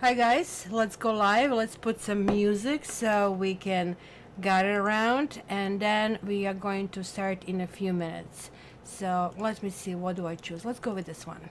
Hi guys, let's go live. Let's put some music so we can gather around, and then we are going to start in a few minutes. So let me see, what do I choose? Let's go with this one.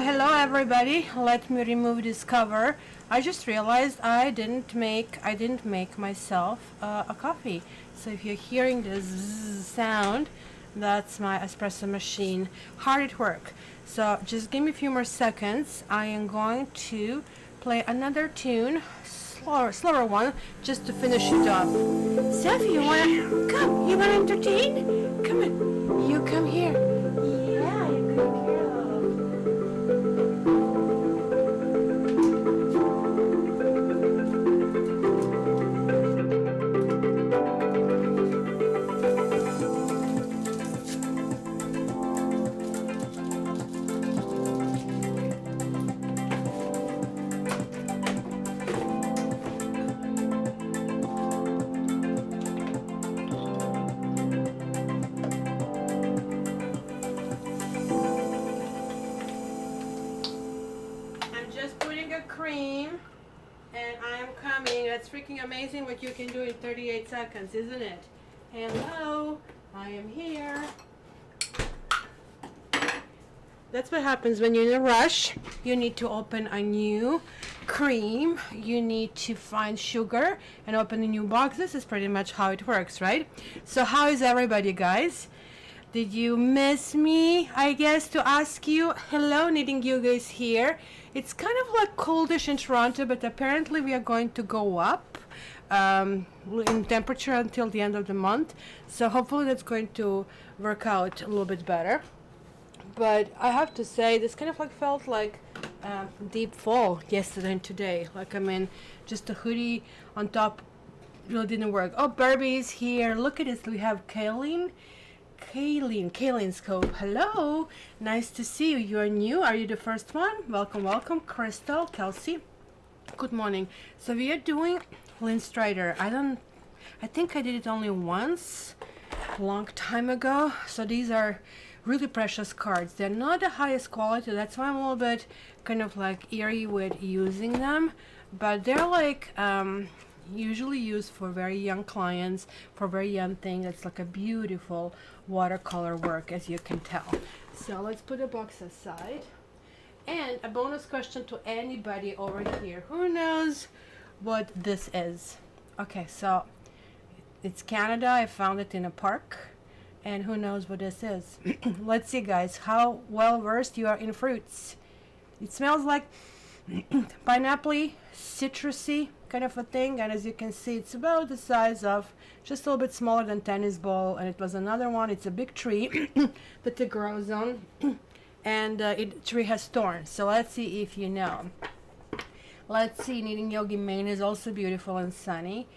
Hello everybody. Let me remove this cover. I just realized I didn't make myself a coffee. So if you're hearing this sound, that's my espresso machine hard at work. So just give me a few more seconds. I am going to play another tune, slower one, just to finish it off. Sophie, you wanna entertain? Come on, you come here. Yeah, you good girl. Cream, and I am coming. That's freaking amazing what you can do in 38 seconds, isn't it? Hello, I am here. That's what happens when you're in a rush. You need to open a new cream, you need to find sugar and open a new box. This is pretty much how it works, right? So how is everybody, guys? Did you miss me? I guess to ask you. Hello, Knitting You guys here. It's kind of like coldish in Toronto, but apparently we are going to go up in temperature until the end of the month. So hopefully that's going to work out a little bit better. But I have to say, this kind of like felt like deep fall yesterday and today. Like, I mean, just a hoodie on top really didn't work. Oh, Barbie's here. Look at this. We have Kaylene's code. Hello, nice to see you. You are new. Are you the first one? Welcome. Crystal, Kelsey, good morning. So we are doing Lynn Strider. I think I did it only once a long time ago. So these are really precious cards. They're not the highest quality, that's why I'm a little bit kind of like eerie with using them, but they're like usually used for very young clients, for very young things. It's like a beautiful watercolor work, as you can tell. So let's put the box aside. And a bonus question to anybody over here: who knows what this is? Okay, so it's Canada. I found it in a park. And who knows what this is. Let's see, guys, how well versed you are in fruits. It smells like pineapple, citrusy kind of a thing. And as you can see, it's about the size of, just a little bit smaller than tennis ball. And it was another one. It's a big tree that it grows on. And it tree has thorns. So let's see if you know. Let's see, Kneading Yogi, Maine is also beautiful and sunny.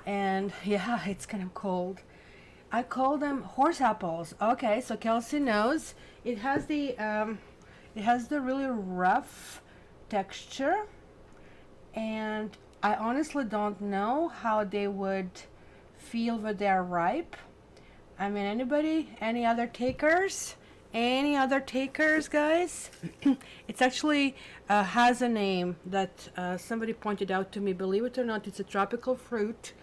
And yeah, it's kind of cold. I call them horse apples. Okay, so Kelsey knows. It has the really rough texture, and I honestly don't know how they would feel when they're ripe. I mean, anybody? Any other takers? Any other takers, guys? It's actually has a name that somebody pointed out to me. Believe it or not, it's a tropical fruit.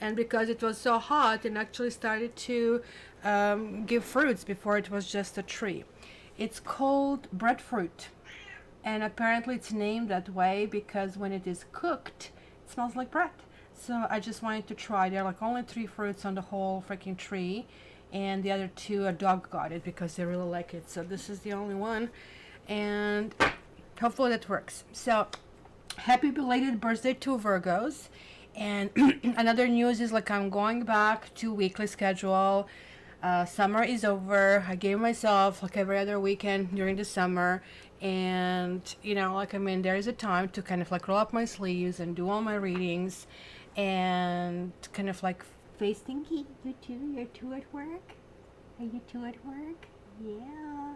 And because it was so hot, it actually started to give fruits before it was just a tree. It's called breadfruit. And apparently it's named that way because when it is cooked, it smells like bread. So I just wanted to try. There are like only 3 fruits on the whole freaking tree. And the other 2, a dog got it because they really like it. So this is the only one. And hopefully that works. So happy belated birthday to Virgos. And another news is like I'm going back to weekly schedule. Summer is over. I gave myself like every other weekend during the summer. And, you know, like, I mean, there is a time to kind of like roll up my sleeves and do all my readings. And kind of like face thinking, you two, you're 2 at work? Are you 2 at work? Yeah.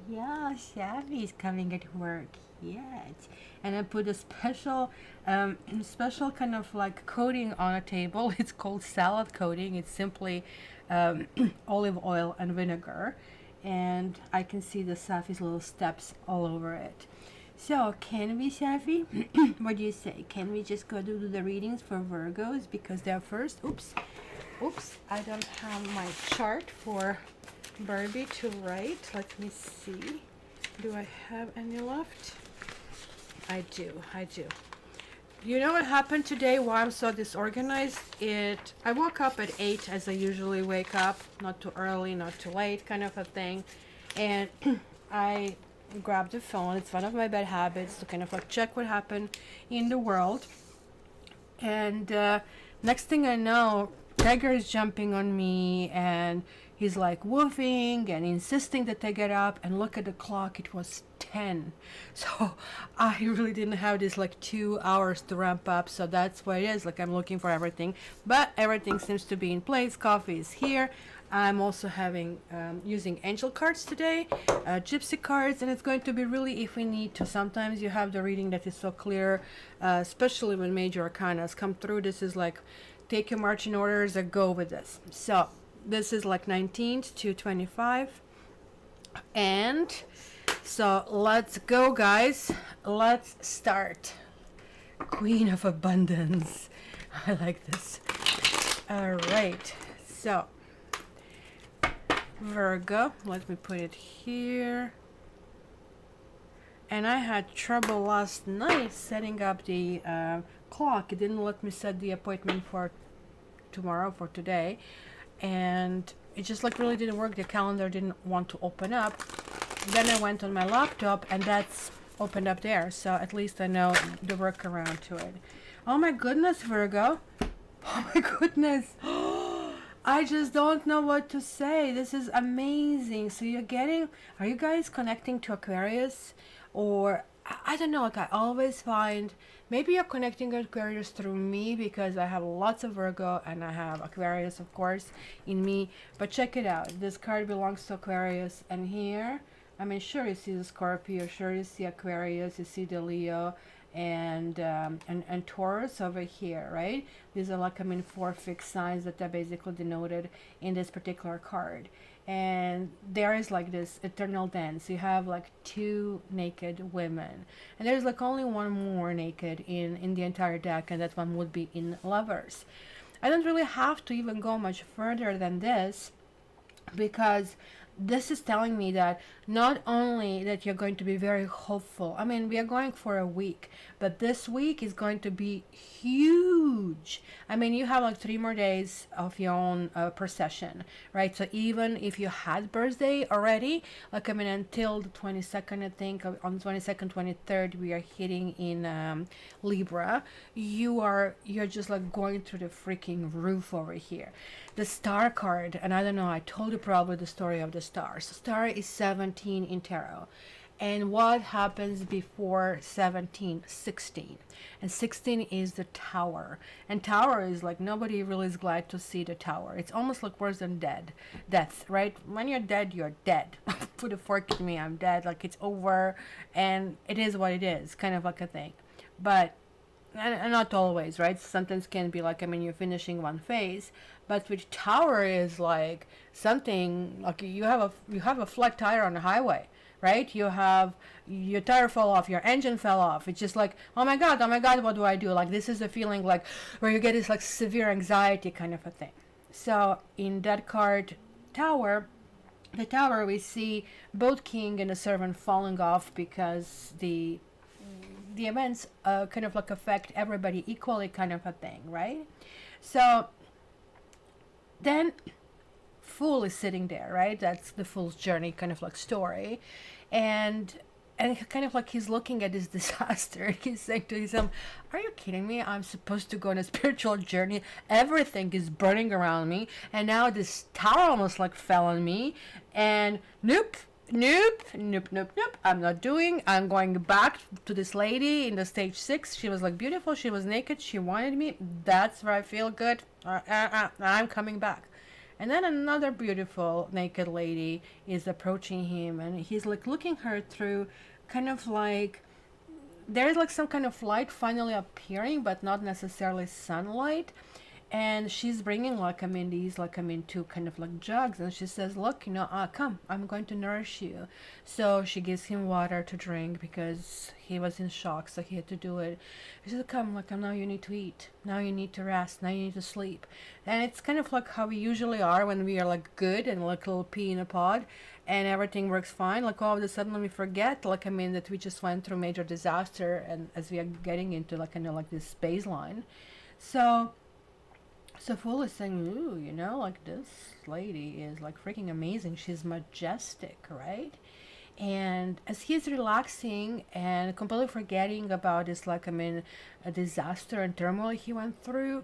Yeah, Savvy's coming at work. Yes. And I put a special kind of like coating on a table. It's called salad coating. It's simply olive oil and vinegar. And I can see the Safi's little steps all over it. So, can we, Safi? What do you say? Can we just go do the readings for Virgos? Because they're first. Oops. I don't have my chart for Barbie to write. Let me see. Do I have any left? I do. You know what happened today? Why I'm so disorganized? I woke up at 8 as I usually wake up. Not too early, not too late, kind of a thing. And I grabbed the phone. It's one of my bad habits to kind of like check what happened in the world. And next thing I know, Tiger is jumping on me and he's like woofing and insisting that I get up, and look at the clock, it was 10. So I really didn't have this like 2 hours to ramp up. So that's what it is. Like, I'm looking for everything, but everything seems to be in place. Coffee is here. I'm also using angel cards today, gypsy cards, and it's going to be really if we need to. Sometimes you have the reading that is so clear, especially when major arcanas come through. This is like, take your marching orders and go with this. So this is like 19th to 25. And so let's go, guys. Let's start. Queen of Abundance. I like this. All right. So Virgo, let me put it here. And I had trouble last night setting up the clock. It didn't let me set the appointment for tomorrow, for today. And it just like really didn't work. The calendar didn't want to open up. Then I went on my laptop and that's opened up there. So at least I know the workaround to it. Oh my goodness, Virgo. Oh my goodness. I just don't know what to say. This is amazing. So are you guys connecting to Aquarius? Or I don't know, like I always find, maybe you're connecting Aquarius through me because I have lots of Virgo and I have Aquarius, of course, in me. But check it out. This card belongs to Aquarius, and here, I mean, sure, you see the Scorpio, sure, you see Aquarius, you see the Leo, and Taurus over here, right? These are like, I mean, 4 fixed signs that are basically denoted in this particular card. And there is like this eternal dance. You have like 2 naked women, and there's like only one more naked in the entire deck, and that one would be in Lovers. I don't really have to even go much further than this, because this is telling me that not only that you're going to be very hopeful. I mean, we are going for a week, but this week is going to be huge. I mean, you have like 3 more days of your own procession, right? So even if you had birthday already, like, I mean, until the 22nd, I think on the 22nd, 23rd, we are hitting in Libra. You're just like going through the freaking roof over here. The star card, and I don't know, I told you probably the story of the stars. Star is 17 in tarot. And what happens before 17? 16. And 16 is the tower. And tower is like, nobody really is glad to see the tower. It's almost like worse than death, right? When you're dead, you're dead. Put a fork in me, I'm dead. Like, it's over, and it is what it is, kind of like a thing. But and not always, right? Sometimes can be like, I mean, you're finishing one phase, but with tower is like something like you have a flat tire on the highway, right? You have your tire fell off, your engine fell off. It's just like, oh my god, what do I do? Like, this is a feeling like where you get this like severe anxiety kind of a thing. So in that card, tower, the tower, we see both king and the servant falling off because the events kind of like affect everybody equally, kind of a thing, right? So then Fool is sitting there, right? That's the Fool's journey kind of like story, and kind of like he's looking at this disaster. He's saying to himself, are you kidding me? I'm supposed to go on a spiritual journey, everything is burning around me, and now this tower almost like fell on me, and nope, I'm going back to this lady in the stage 6. She was like beautiful, she was naked, she wanted me, that's where I feel good. I'm coming back. And then another beautiful naked lady is approaching him, and he's like looking her through, kind of like there's like some kind of light finally appearing, but not necessarily sunlight. And she's bringing like, I mean, these like, I mean, two kind of like jugs, and she says, look, come, I'm going to nourish you. So she gives him water to drink because he was in shock, so he had to do it. She said, come, like, now you need to eat, now you need to rest, now you need to sleep. And it's kind of like how we usually are when we are like good and like a little pea in a pod and everything works fine. Like, all of a sudden we forget, like, I mean, that we just went through major disaster, and as we are getting into like kind of like this baseline. So Fool is saying, ooh, like, this lady is like freaking amazing. She's majestic, right? And as he's relaxing and completely forgetting about this, like, I mean, a disaster and turmoil he went through,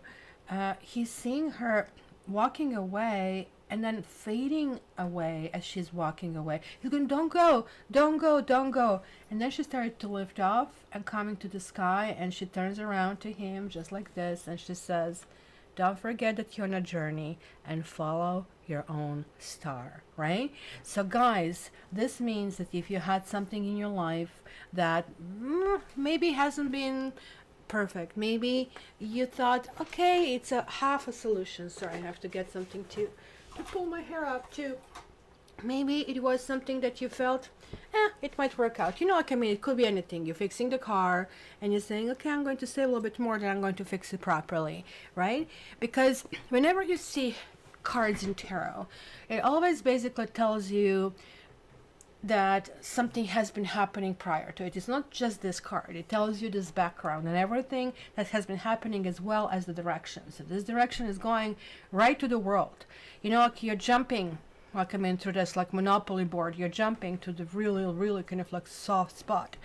he's seeing her walking away and then fading away as she's walking away. He's going, don't go. And then she started to lift off and coming to the sky, and she turns around to him just like this, and she says, don't forget that you're on a journey and follow your own star, right? So guys, this means that if you had something in your life that maybe hasn't been perfect, maybe you thought, okay, it's a half a solution. Sorry, I have to get something to pull my hair up too. Maybe it was something that you felt, it might work out. Like, I mean, it could be anything. You're fixing the car and you're saying, okay, I'm going to save a little bit more, then I'm going to fix it properly, right? Because whenever you see cards in tarot, it always basically tells you that something has been happening prior to it. It's not just this card. It tells you this background and everything that has been happening, as well as the direction. So this direction is going right to the world. Like, you're jumping, like, I mean, through this like Monopoly board, you're jumping to the really kind of like soft spot.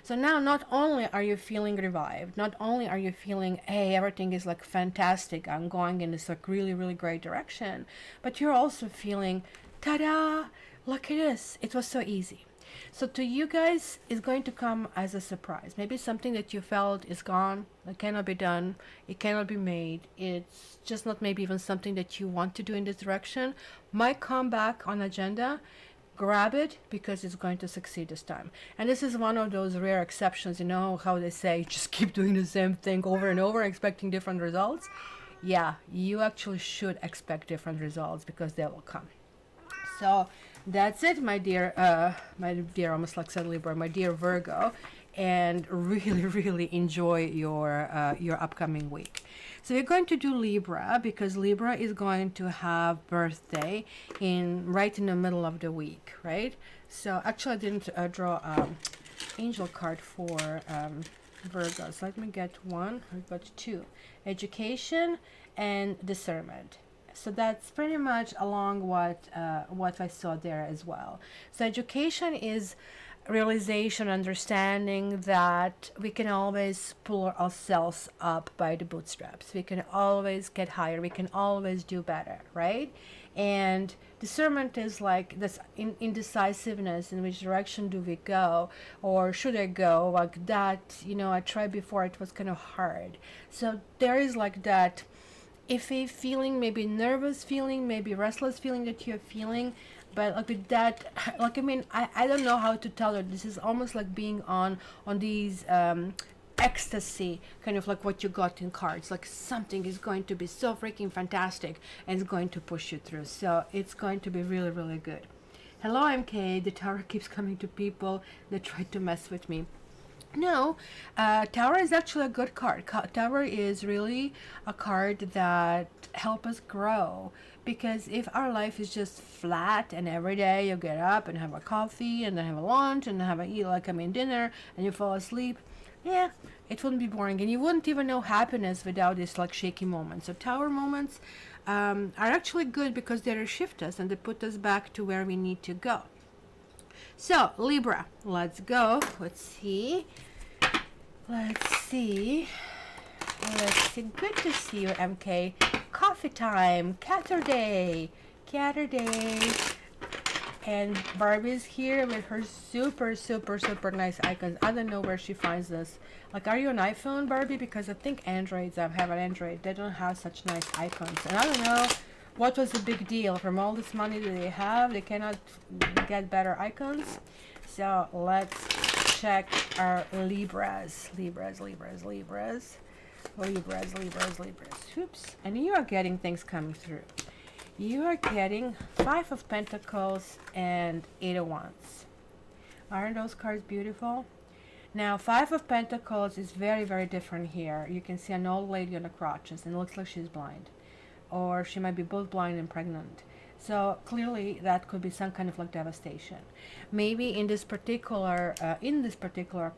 So now not only are you feeling revived, not only are you feeling, hey, everything is like fantastic, I'm going in this like really great direction, but you're also feeling, ta-da, look at this, it was so easy. So to you guys, it's going to come as a surprise. Maybe something that you felt is gone, it cannot be done, it cannot be made, it's just not maybe even something that you want to do in this direction, might come back on agenda. Grab it, because it's going to succeed this time. And this is one of those rare exceptions. How they say, just keep doing the same thing over and over, expecting different results. Yeah, you actually should expect different results, because they will come. So that's it, my dear, almost like said Libra, my dear Virgo. and really, really enjoy your upcoming week. So we're going to do Libra because Libra is going to have birthday right in the middle of the week, right? So actually I didn't draw angel card for Virgos. Let me get one. I've got two: education and discernment. So that's pretty much along what I saw there as well. So education is realization, understanding that we can always pull ourselves up by the bootstraps. We can always get higher. We can always do better, right? And discernment is like this indecisiveness. In which direction do we go, or should I go? Like that, I tried before. It was kind of hard. So there is like that iffy feeling, maybe nervous feeling, maybe restless feeling that you're feeling. But like with that, like I don't know how to tell it. This is almost like being on these ecstasy, kind of like what you got in cards. Like something is going to be so freaking fantastic and it's going to push you through. So it's going to be really, really good. Hello, MK. The Tower keeps coming to people that try to mess with me. No, Tower is actually a good card. Tower is really a card that help us grow, because if our life is just flat and every day you get up and have a coffee and then have a lunch and have dinner and you fall asleep, yeah, it wouldn't be boring and you wouldn't even know happiness without this like shaky moments. So Tower moments are actually good because they shift us and they put us back to where we need to go. So Libra, let's go. Let's see. Good to see you, MK. Coffee time. Catterday. And Barbie's here with her super, super, super nice icons. I don't know where she finds this. Like, are you an iPhone, Barbie? Because I think Androids, I have an Android, they don't have such nice icons. And I don't know what was the big deal. From all this money that they have, they cannot get better icons. So let's check our Libras. Oops. And you are getting things coming through. You are getting 5 of Pentacles and 8 of Wands. Aren't those cards beautiful? Now, 5 of Pentacles is very, very different here. You can see an old lady on the crotches and it looks like she's blind. Or she might be both blind and pregnant. So clearly that could be some kind of like devastation. Maybe in this particular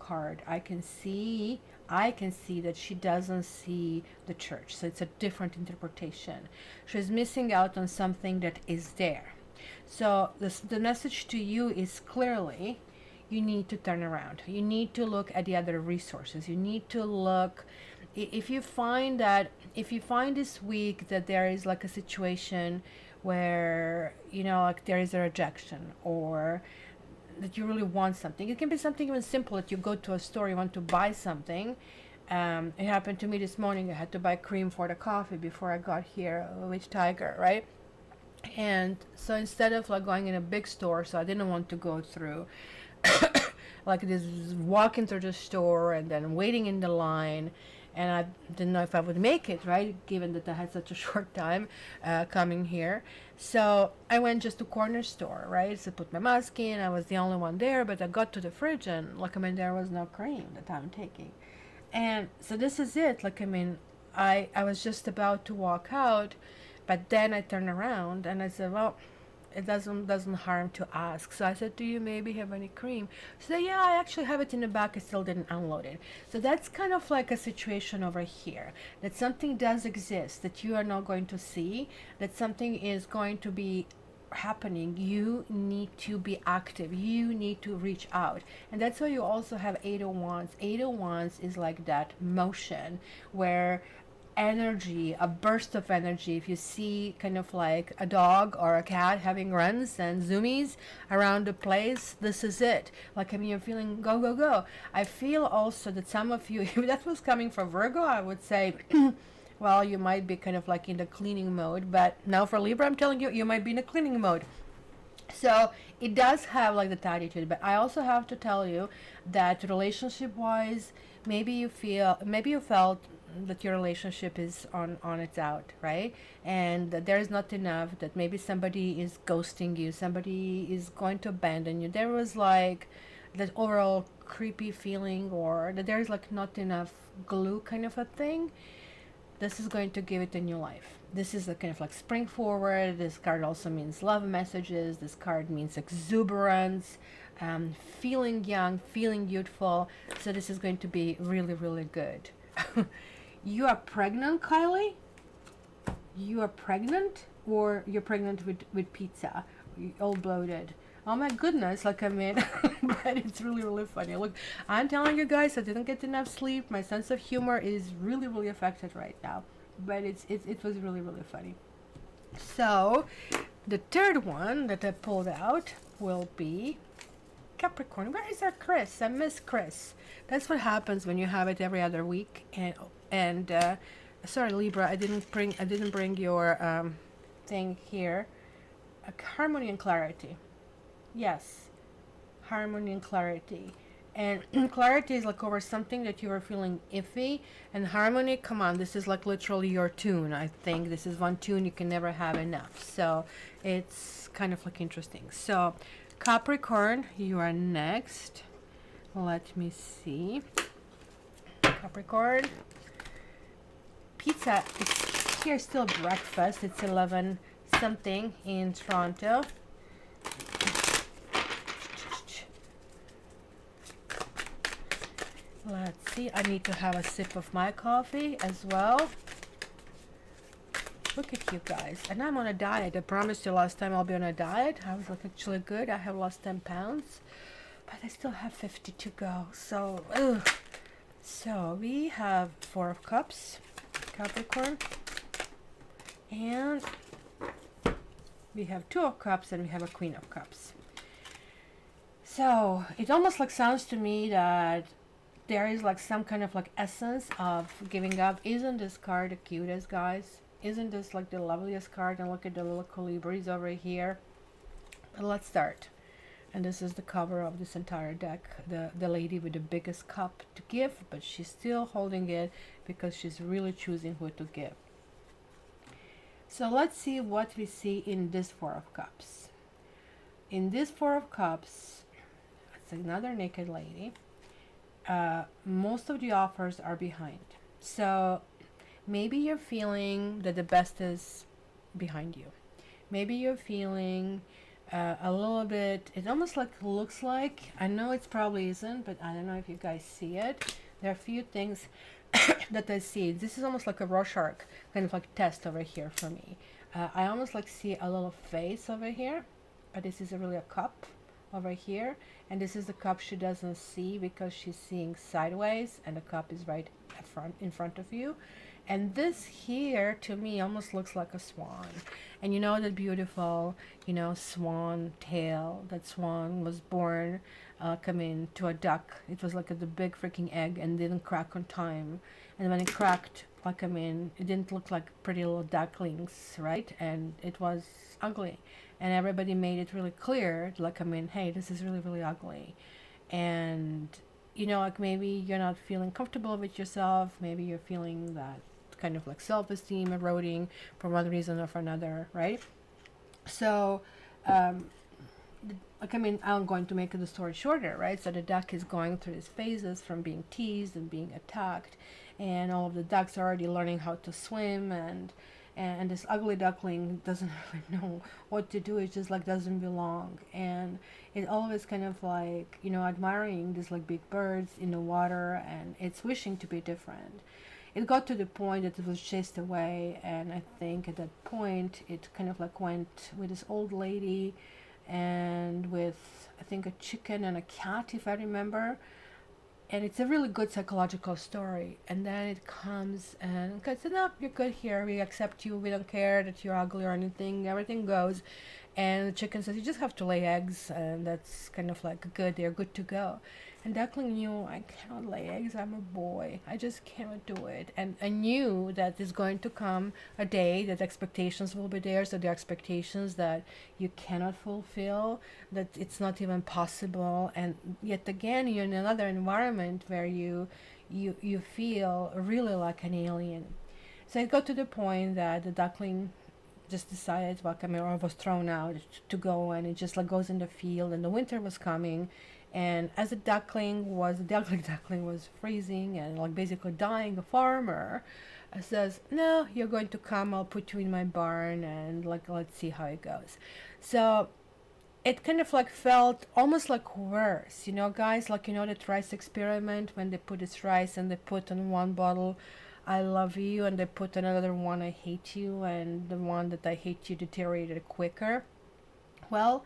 card, I can see that she doesn't see the church. So it's a different interpretation. She's missing out on something that is there. So the message to you is clearly you need to turn around. You need to look at the other resources. You need to look. If you find this week that there is like a situation where like there is a rejection, or that you really want something, it can be something even simple, that you go to a store, you want to buy something. It happened to me this morning. I had to buy cream for the coffee before I got here with Tiger, right? And so instead of like going in a big store, so I didn't want to go through like this, walking through the store and then waiting in the line, and I didn't know if I would make it, right, given that I had such a short time coming here. So I went just to corner store, right, so put my mask in. I was the only one there, but I got to the fridge and there was no cream that I'm taking. And so this is it. I was just about to walk out, but then I turned around and I said, well, it doesn't harm to ask. So I said, do you maybe have any cream? So yeah, I actually have it in the back. I still didn't unload it. So that's kind of like a situation over here, that something does exist that you are not going to see, that something is going to be happening. You need to be active. You need to reach out. And that's why you also have 8 of Wands. 8 of Wands is like that motion where energy, a burst of energy. If you see kind of like a dog or a cat having runs and zoomies around the place, this is it. You're feeling go, go, go. I feel also that some of you, if that was coming from Virgo, I would say well, you might be kind of like in the cleaning mode. But now for Libra, I'm telling you, you might be in the cleaning mode. So it does have like that attitude. But I also have to tell you that relationship wise, maybe you felt that your relationship is on its out, right? And that there is not enough, that maybe somebody is ghosting you, somebody is going to abandon you. There was like that overall creepy feeling, or that there's like not enough glue kind of a thing, this is going to give it a new life. This is a kind of like spring forward. This card also means love messages. This card means exuberance, feeling young, feeling youthful. So this is going to be really, really good. You are pregnant, Kylie? You are pregnant? Or you're pregnant with pizza? You're all bloated. Oh my goodness, like I mean, but it's really, really funny. Look, I'm telling you guys, I didn't get enough sleep. My sense of humor is really, really affected right now. But it was really, really funny. So, the third one that I pulled out will be Capricorn. Where is our Chris? I miss Chris. That's what happens when you have it every other week. And sorry, Libra, I didn't bring your thing here. Harmony and clarity. Yes, harmony and clarity. And clarity is like over something that you are feeling iffy, and harmony, come on, this is like literally your tune. I think this is one tune you can never have enough. So it's kind of like interesting. So Capricorn, you are next. Let me see. Capricorn. Pizza is here, still breakfast. It's 11 something in Toronto. Let's see, I need to have a sip of my coffee as well. Look at you guys. And I'm on a diet. I promised you last time I'll be on a diet. I was like actually good. I have lost 10 pounds. But I still have 50 to go. So, ugh. So we have 4 of Cups, Capricorn. And we have 2 of Cups and we have a Queen of Cups. So it almost like sounds to me that there is like some kind of like essence of giving up. Isn't this card the cutest, guys? Isn't this like the loveliest card? And look at the little colibris over here. And let's start. And this is the cover of this entire deck. The lady with the biggest cup to give, but she's still holding it because she's really choosing who to give. So let's see what we see in this 4 of Cups. In this 4 of Cups, it's another naked lady. Most of the offers are behind. So maybe you're feeling that the best is behind you. Maybe you're feeling a little bit, it almost like looks like, I know it probably isn't, but I don't know if you guys see it. There are a few things that I see. This is almost like a Rorschach kind of like test over here for me. I almost like see a little face over here, but this is really a cup over here, and this is the cup she doesn't see because she's seeing sideways, and the cup is right in front of you. And this here to me almost looks like a swan, and you know that beautiful, you know, swan tail. That swan was born coming to a duck. It was like the big freaking egg and didn't crack on time, and when it cracked, like I mean, it didn't look like pretty little ducklings, right? And it was ugly. And everybody made it really clear, like, I mean, hey, this is really, really ugly. And, you know, like maybe you're not feeling comfortable with yourself. Maybe you're feeling that kind of like self-esteem eroding for one reason or for another, right? So, like, I mean, I'm going to make the story shorter, right? So the duck is going through these phases from being teased and being attacked. And all of the ducks are already learning how to swim, and this ugly duckling doesn't really know what to do. It just like doesn't belong, and it always kind of like, you know, admiring these like big birds in the water, and it's wishing to be different. It got to the point that it was chased away, and I think at that point it kind of like went with this old lady and with, I think, a chicken and a cat, if I remember. And it's a really good psychological story. And then it comes and says, no, you're good here. We accept you. We don't care that you're ugly or anything. Everything goes. And the chicken says, you just have to lay eggs. And that's kind of like good. They're good to go. And duckling knew, I cannot lay eggs. I'm a boy. I just cannot do it. And I knew that there's going to come a day that expectations will be there. So the expectations that you cannot fulfill, that it's not even possible. And yet again, you're in another environment where you feel really like an alien. So it got to the point that the duckling just decided, well, I mean, or was thrown out to go, and it just like goes in the field, and the winter was coming. And as the duckling was freezing and like basically dying, a farmer says, no, you're going to come, I'll put you in my barn, and like let's see how it goes. So it kind of like felt almost like worse, guys, like that rice experiment when they put this rice and they put on one bottle I love you, and they put another one I hate you, and the one that I hate you deteriorated quicker. Well,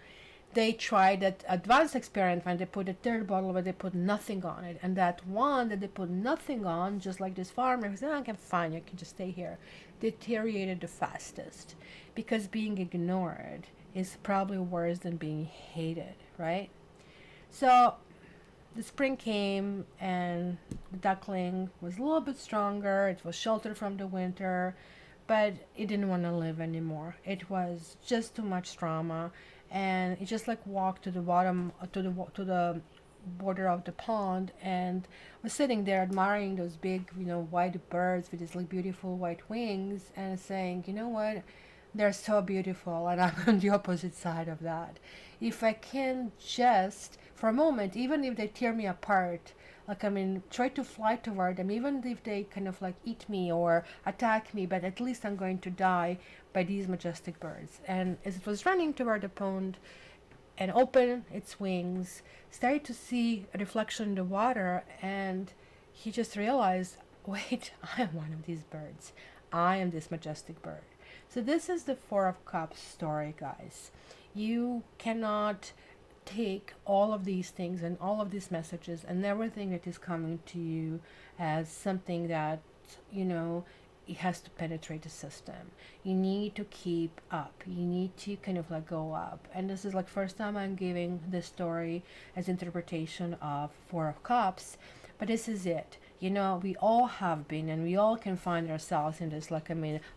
they tried that advanced experiment when they put a third bottle where they put nothing on it, and that one that they put nothing on, just like this farmer who said, oh, I'm fine, you can just stay here, deteriorated the fastest, because being ignored is probably worse than being hated, right? So the spring came and the duckling was a little bit stronger. It was sheltered from the winter, but it didn't want to live anymore. It was just too much trauma, and it just like walked to the bottom to the border of the pond and was sitting there admiring those big, white birds with these like beautiful white wings, and saying, you know what? They're so beautiful, and I'm on the opposite side of that. If I can just, for a moment, even if they tear me apart, try to fly toward them, even if they kind of like eat me or attack me, but at least I'm going to die by these majestic birds. And as it was running toward the pond and opened its wings, started to see a reflection in the water, and he just realized, wait, I am one of these birds. I am this majestic bird. So this is the Four of Cups story, guys. You cannot take all of these things and all of these messages and everything that is coming to you as something that, it has to penetrate the system. You need to keep up. You need to kind of like go up. And this is like first time I'm giving this story as interpretation of Four of Cups, but this is it. We all have been, and we all can find ourselves in this,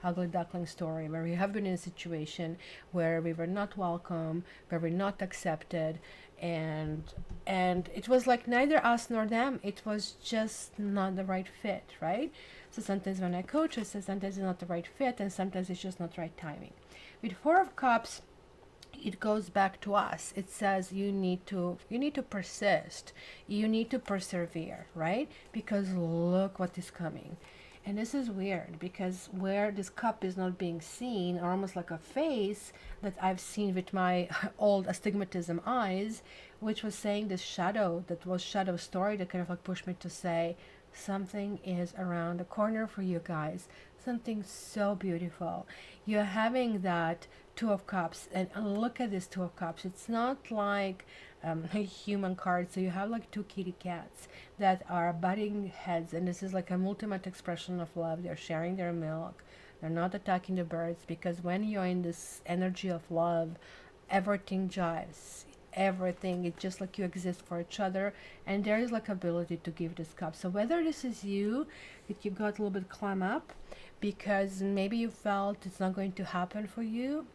ugly duckling story, where we have been in a situation where we were not welcome, where we're not accepted, and it was like neither us nor them. It was just not the right fit, right? So sometimes when I coach, I say sometimes it's not the right fit, and sometimes it's just not the right timing. With Four of Cups, it goes back to us. It says you need to persist, you need to persevere, right? Because look what is coming. And this is weird, because where this cup is not being seen, or almost like a face that I've seen with my old astigmatism eyes, which was saying this shadow, that was shadow story, that kind of like pushed me to say something is around the corner for you guys, something so beautiful. You're having that Two of Cups, and look at this Two of Cups. It's not like a human card, so you have like two kitty cats that are butting heads, and this is like a ultimate expression of love. They're sharing their milk, they're not attacking the birds, because when you're in this energy of love, everything jives, everything, it's just like you exist for each other, and there is like ability to give this cup. So whether this is you, that you got a little bit climb up because maybe you felt it's not going to happen for you,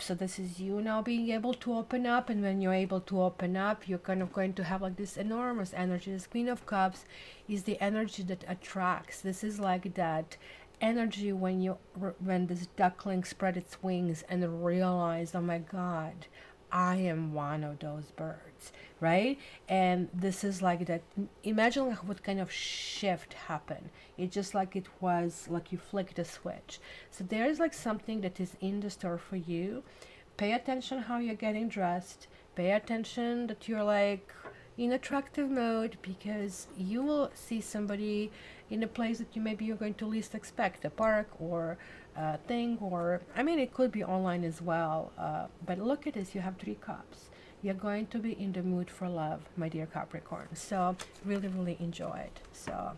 so this is you now being able to open up, and when you're able to open up, you're kind of going to have like this enormous energy. This Queen of Cups is the energy that attracts. This is like that energy when this duckling spread its wings and realized, oh my God, I am one of those birds, right? And this is like that. Imagine like what kind of shift happened. It's just like it was like you flicked a switch. So there is like something that is in the store for you. Pay attention how you're getting dressed. Pay attention that you're like in attractive mode, because you will see somebody in a place that you're going to least expect, a park or a thing, or it could be online as well, but look at this, you have 3 cups. You're going to be in the mood for love, my dear Capricorn, so really enjoy it. So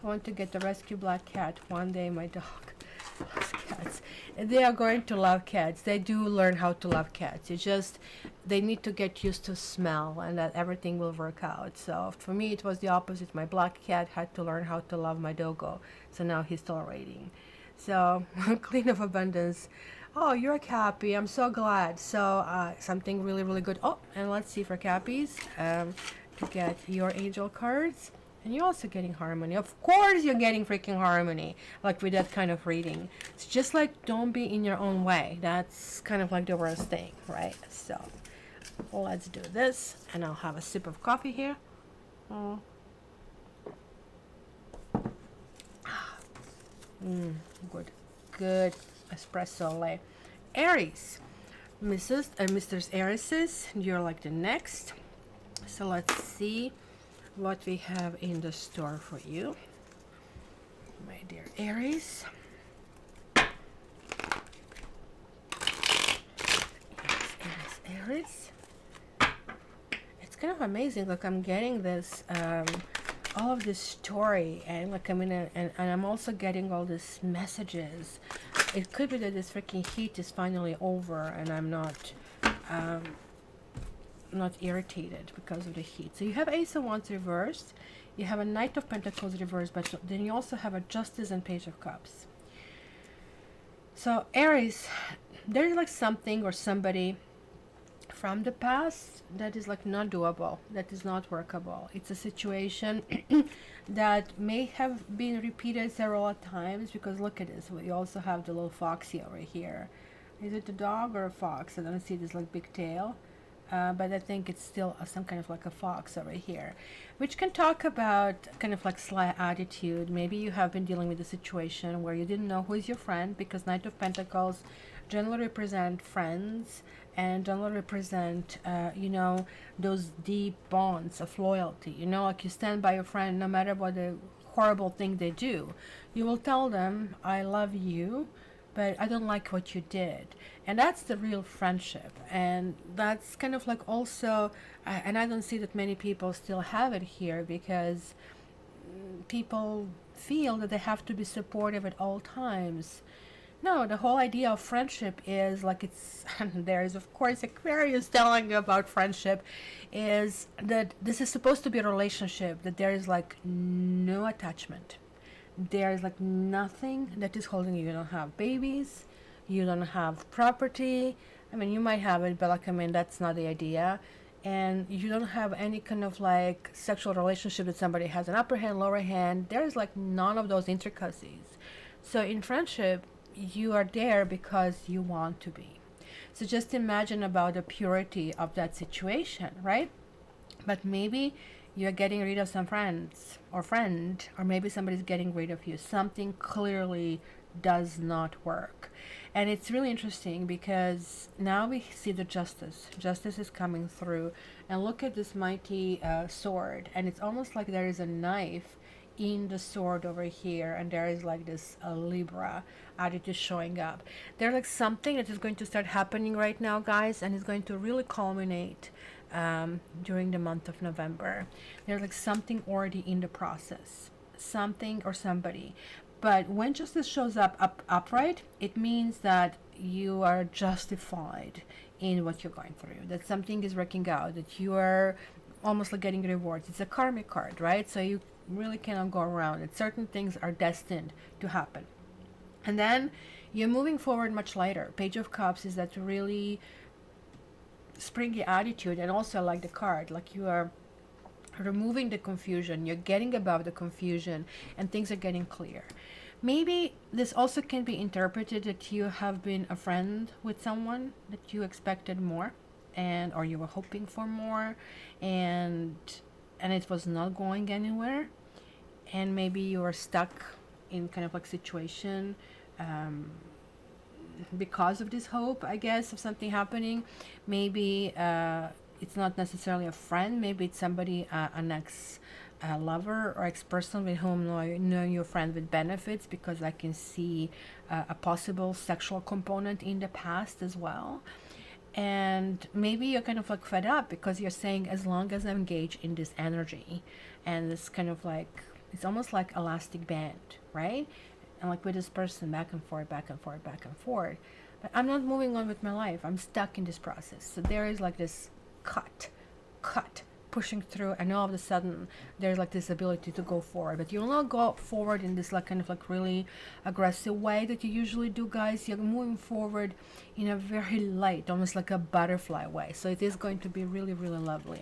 I want to get the rescue black cat. One day my dog loves cats, and they are going to love cats. They do learn how to love cats. They need to get used to smell, and that everything will work out. So for me it was the opposite. My black cat had to learn how to love my doggo, so now he's tolerating. So Queen of Abundance. Oh, you're happy. I'm so glad. So something really good. Oh, and let's see for Cappies to get your angel cards. And you're also getting harmony. Of course you're getting freaking harmony, like with that kind of reading. It's just like, don't be in your own way. That's kind of like the worst thing, right? So Let's do this, and I'll have a sip of coffee here. Good, good espresso lay. Aries, Mrs. and Mr. Aries, you're like the next. So let's see what we have in the store for you, my dear Aries. Aries. It's kind of amazing. Like I'm getting this, all of this story, and like I'm in a, and I'm also getting all these messages. It could be that this freaking heat is finally over, and I'm not irritated because of the heat. So you have Ace of Wands reversed, you have a Knight of Pentacles reversed, but then you also have a Justice and Page of Cups. So Aries, there's like something or somebody from the past that is like not doable, that is not workable. It's a situation that may have been repeated several times, because look at this, we also have the little foxy over here. Is it a dog or a fox? I don't see this like big tail, but I think it's still some kind of like a fox over here, which can talk about kind of like sly attitude. Maybe you have been dealing with a situation where you didn't know who is your friend, because Knight of Pentacles generally represent friends, and generally represent you know, those deep bonds of loyalty. You know, like you stand by your friend no matter what the horrible thing they do. You will tell them, I love you, but I don't like what you did. And that's the real friendship. And that's kind of like also, and I don't see that many people still have it here, because people feel that they have to be supportive at all times. No, the whole idea of friendship is like, it's, and there is of course Aquarius telling you about friendship, is that this is supposed to be a relationship that there is like no attachment. There is like nothing that is holding you. You don't have babies, you don't have property. I mean, you might have it, but like, I mean, that's not the idea. And you don't have any kind of like sexual relationship that somebody has an upper hand, lower hand. There is like none of those intricacies. So in friendship, you are there because you want to be. So just imagine about the purity of that situation, right? But maybe you're getting rid of some friends or friend, or maybe somebody's getting rid of you. Something clearly does not work. And it's really interesting, because now we see the justice. Justice is coming through, and look at this mighty sword, and it's almost like there is a knife in the sword over here, and there is like this Libra attitude showing up. There's like something that is going to start happening right now, guys, and it's going to really culminate during the month of November. There's like something already in the process, something or somebody. But when justice shows up upright, it means that you are justified in what you're going through, that something is working out, that you are almost like getting rewards. It's a karmic card, right? So you really cannot go around it. Certain things are destined to happen. And then you're moving forward much lighter. Page of Cups is that really springy attitude, and also like the card, like you are removing the confusion, you're getting above the confusion, and things are getting clear. Maybe this also can be interpreted that you have been a friend with someone that you expected more, and or you were hoping for more, and it was not going anywhere, and maybe you are stuck in kind of like situation because of this hope, I guess, of something happening. Maybe it's not necessarily a friend, maybe it's somebody, an ex lover or ex-person with whom know your friend with benefits, because I can see a possible sexual component in the past as well. And maybe you're kind of like fed up, because you're saying, as long as I engage in this energy, and this kind of like, it's almost like elastic band, right? And like with this person, back and forth, back and forth, back and forth, but I'm not moving on with my life. I'm stuck in this process. So there is like this cut pushing through, and all of a sudden there's like this ability to go forward. But you'll not go forward in this like kind of like really aggressive way that you usually do, guys. You're moving forward in a very light, almost like a butterfly way. So it is going to be really, really lovely.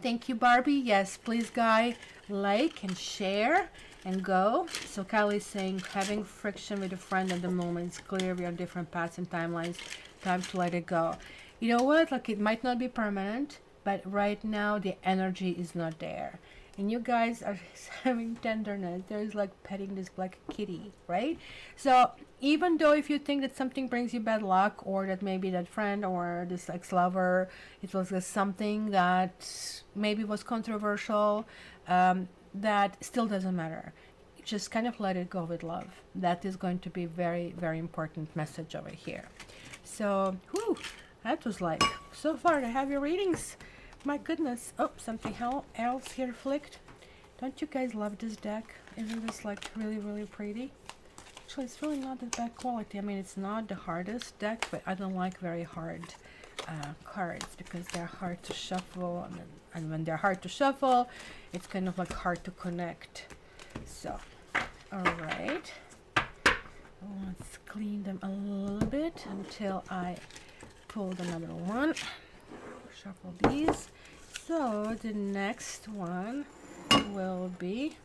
Thank you, Barbie. Yes, please, guy, like and share and go. So Kylie's saying, having friction with a friend at the moment, it's clear we are on different paths and timelines. Time to let it go. You know what? Like it might not be permanent, but right now the energy is not there. And you guys are having tenderness. There's like petting this black kitty, right? So even though if you think that something brings you bad luck, or that maybe that friend or this ex-lover, it was just something that maybe was controversial, that still doesn't matter. Just kind of let it go with love. That is going to be very, very important message over here. So, whew, that was like, so far I have your readings. My goodness. Oh, something else here flicked. Don't you guys love this deck? Isn't this like really, really pretty? Actually, it's really not that bad quality. I mean, it's not the hardest deck, but I don't like very hard cards because they're hard to shuffle. And when they're hard to shuffle, it's kind of like hard to connect. So, all right. Let's clean them a little bit until I pulled another one. Shuffle these. So the next one will be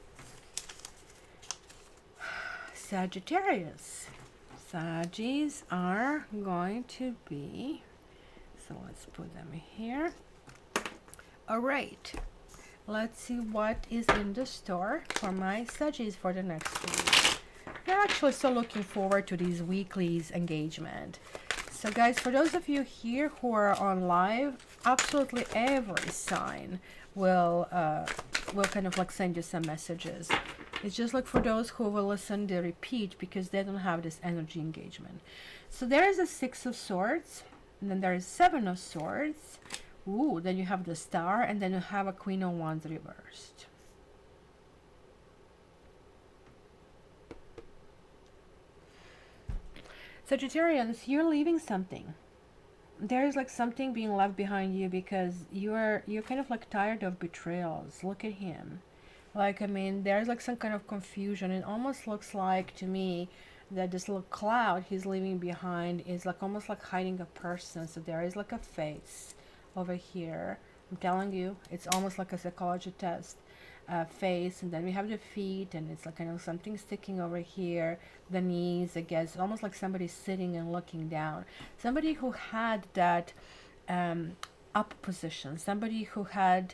Sagittarius. Saggies are going to be, so let's put them here. All right. Let's see what is in the store for my Saggies for the next week. They're actually so looking forward to these weeklies engagement. So guys, for those of you here who are on live, absolutely every sign will kind of like send you some messages. It's just like for those who will listen, they repeat because they don't have this energy engagement. So there is a Six of Swords, and then there is Seven of Swords. Ooh, then you have the Star, and then you have a Queen of Wands reversed. Sagittarians, you're leaving something. There's like something being left behind you because you're kind of like tired of betrayals. Look at him. Like, I mean, there's like some kind of confusion. It almost looks like to me that this little cloud he's leaving behind is like almost like hiding a person. So there is like a face over here. I'm telling you, it's almost like a psychology test. Face, and then we have the feet, and it's like kind of something sticking over here, the knees, I guess, almost like somebody sitting and looking down. Somebody who had that up position, somebody who had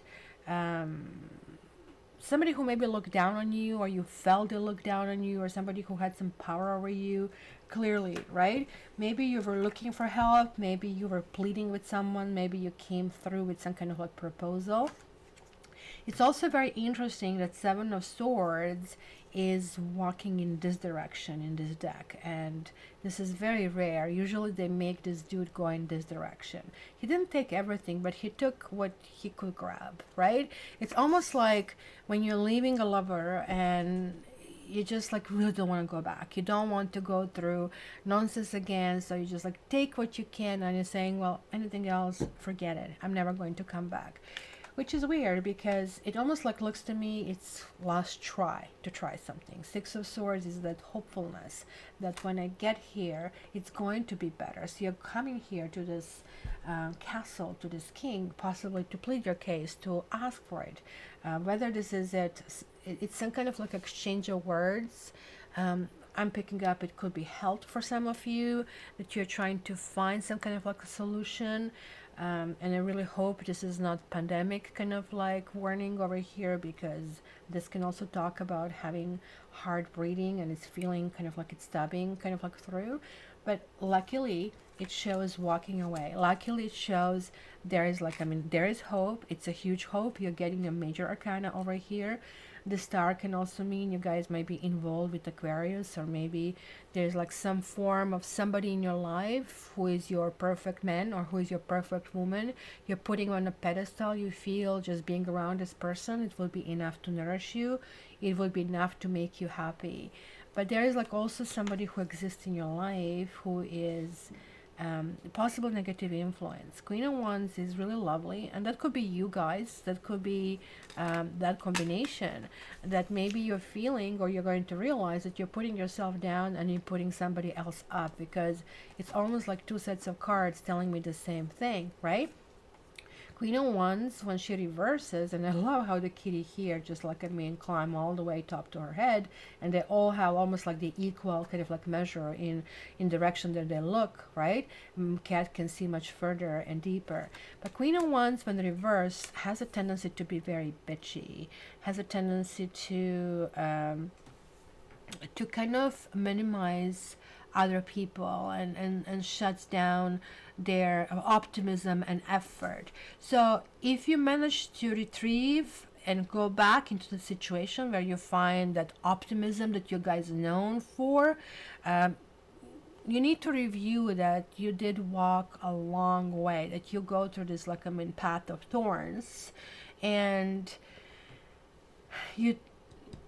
somebody who maybe looked down on you, or you felt they looked down on you, or somebody who had some power over you, clearly, right? Maybe you were looking for help, maybe you were pleading with someone, maybe you came through with some kind of like proposal. It's also very interesting that Seven of Swords is walking in this direction in this deck, and this is very rare. Usually they make this dude go in this direction. He didn't take everything, but he took what he could grab, right? It's almost like when you're leaving a lover and you just like really don't want to go back. You don't want to go through nonsense again, so you just like take what you can, and you're saying, well, anything else, forget it. I'm never going to come back. Which is weird because it almost like looks to me it's last try to try something. Six of Swords is that hopefulness that when I get here, it's going to be better. So you're coming here to this castle, to this king, possibly to plead your case, to ask for it. Whether this is it's some kind of like exchange of words. I'm picking up it could be health for some of you, that you're trying to find some kind of like a solution. And I really hope this is not pandemic kind of like warning over here, because this can also talk about having hard breathing and it's feeling kind of like it's stabbing kind of like through. But luckily it shows walking away. Luckily it shows there is like, I mean, there is hope. It's a huge hope. You're getting a major arcana over here. The Star can also mean you guys might be involved with Aquarius, or maybe there's like some form of somebody in your life who is your perfect man or who is your perfect woman. You're putting on a pedestal. You feel just being around this person, it will be enough to nourish you. It will be enough to make you happy. But there is like also somebody who exists in your life who is possible negative influence. Queen of Wands is really lovely, and that could be you guys. That could be that combination that maybe you're feeling, or you're going to realize that you're putting yourself down and you're putting somebody else up, because it's almost like two sets of cards telling me the same thing, right? Queen of Wands, when she reverses, and I love how the kitty here, just like I mean, climb all the way top to her head, and they all have almost like the equal kind of like measure in direction that they look, right? Cat can see much further and deeper. But Queen of Wands, when reversed, has a tendency to be very bitchy, has a tendency to kind of minimize other people and shuts down their optimism and effort. So if you manage to retrieve and go back into the situation where you find that optimism that you guys are known for, you need to review that you did walk a long way, that you go through this like path of thorns, and you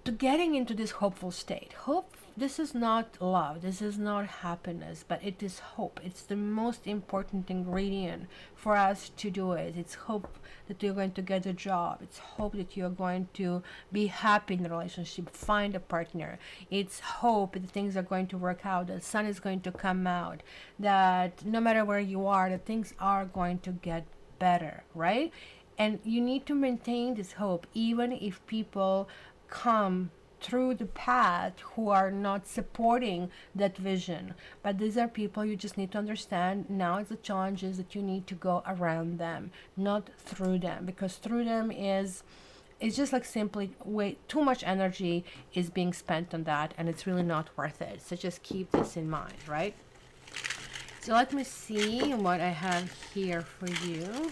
to getting into this hopeful state. Hope, this is not love, this is not happiness, but it is hope. It's the most important ingredient for us to do it. It's hope that you're going to get a job. It's hope that you're going to be happy in the relationship, find a partner. It's hope that things are going to work out, that the sun is going to come out, that no matter where you are, that things are going to get better, right? And you need to maintain this hope even if people come through the path who are not supporting that vision. But these are people you just need to understand. Now the challenge is that you need to go around them, not through them, because through them is it's just like simply way too much energy is being spent on that, and it's really not worth it. So just keep this in mind, right? So let me see what I have here for you.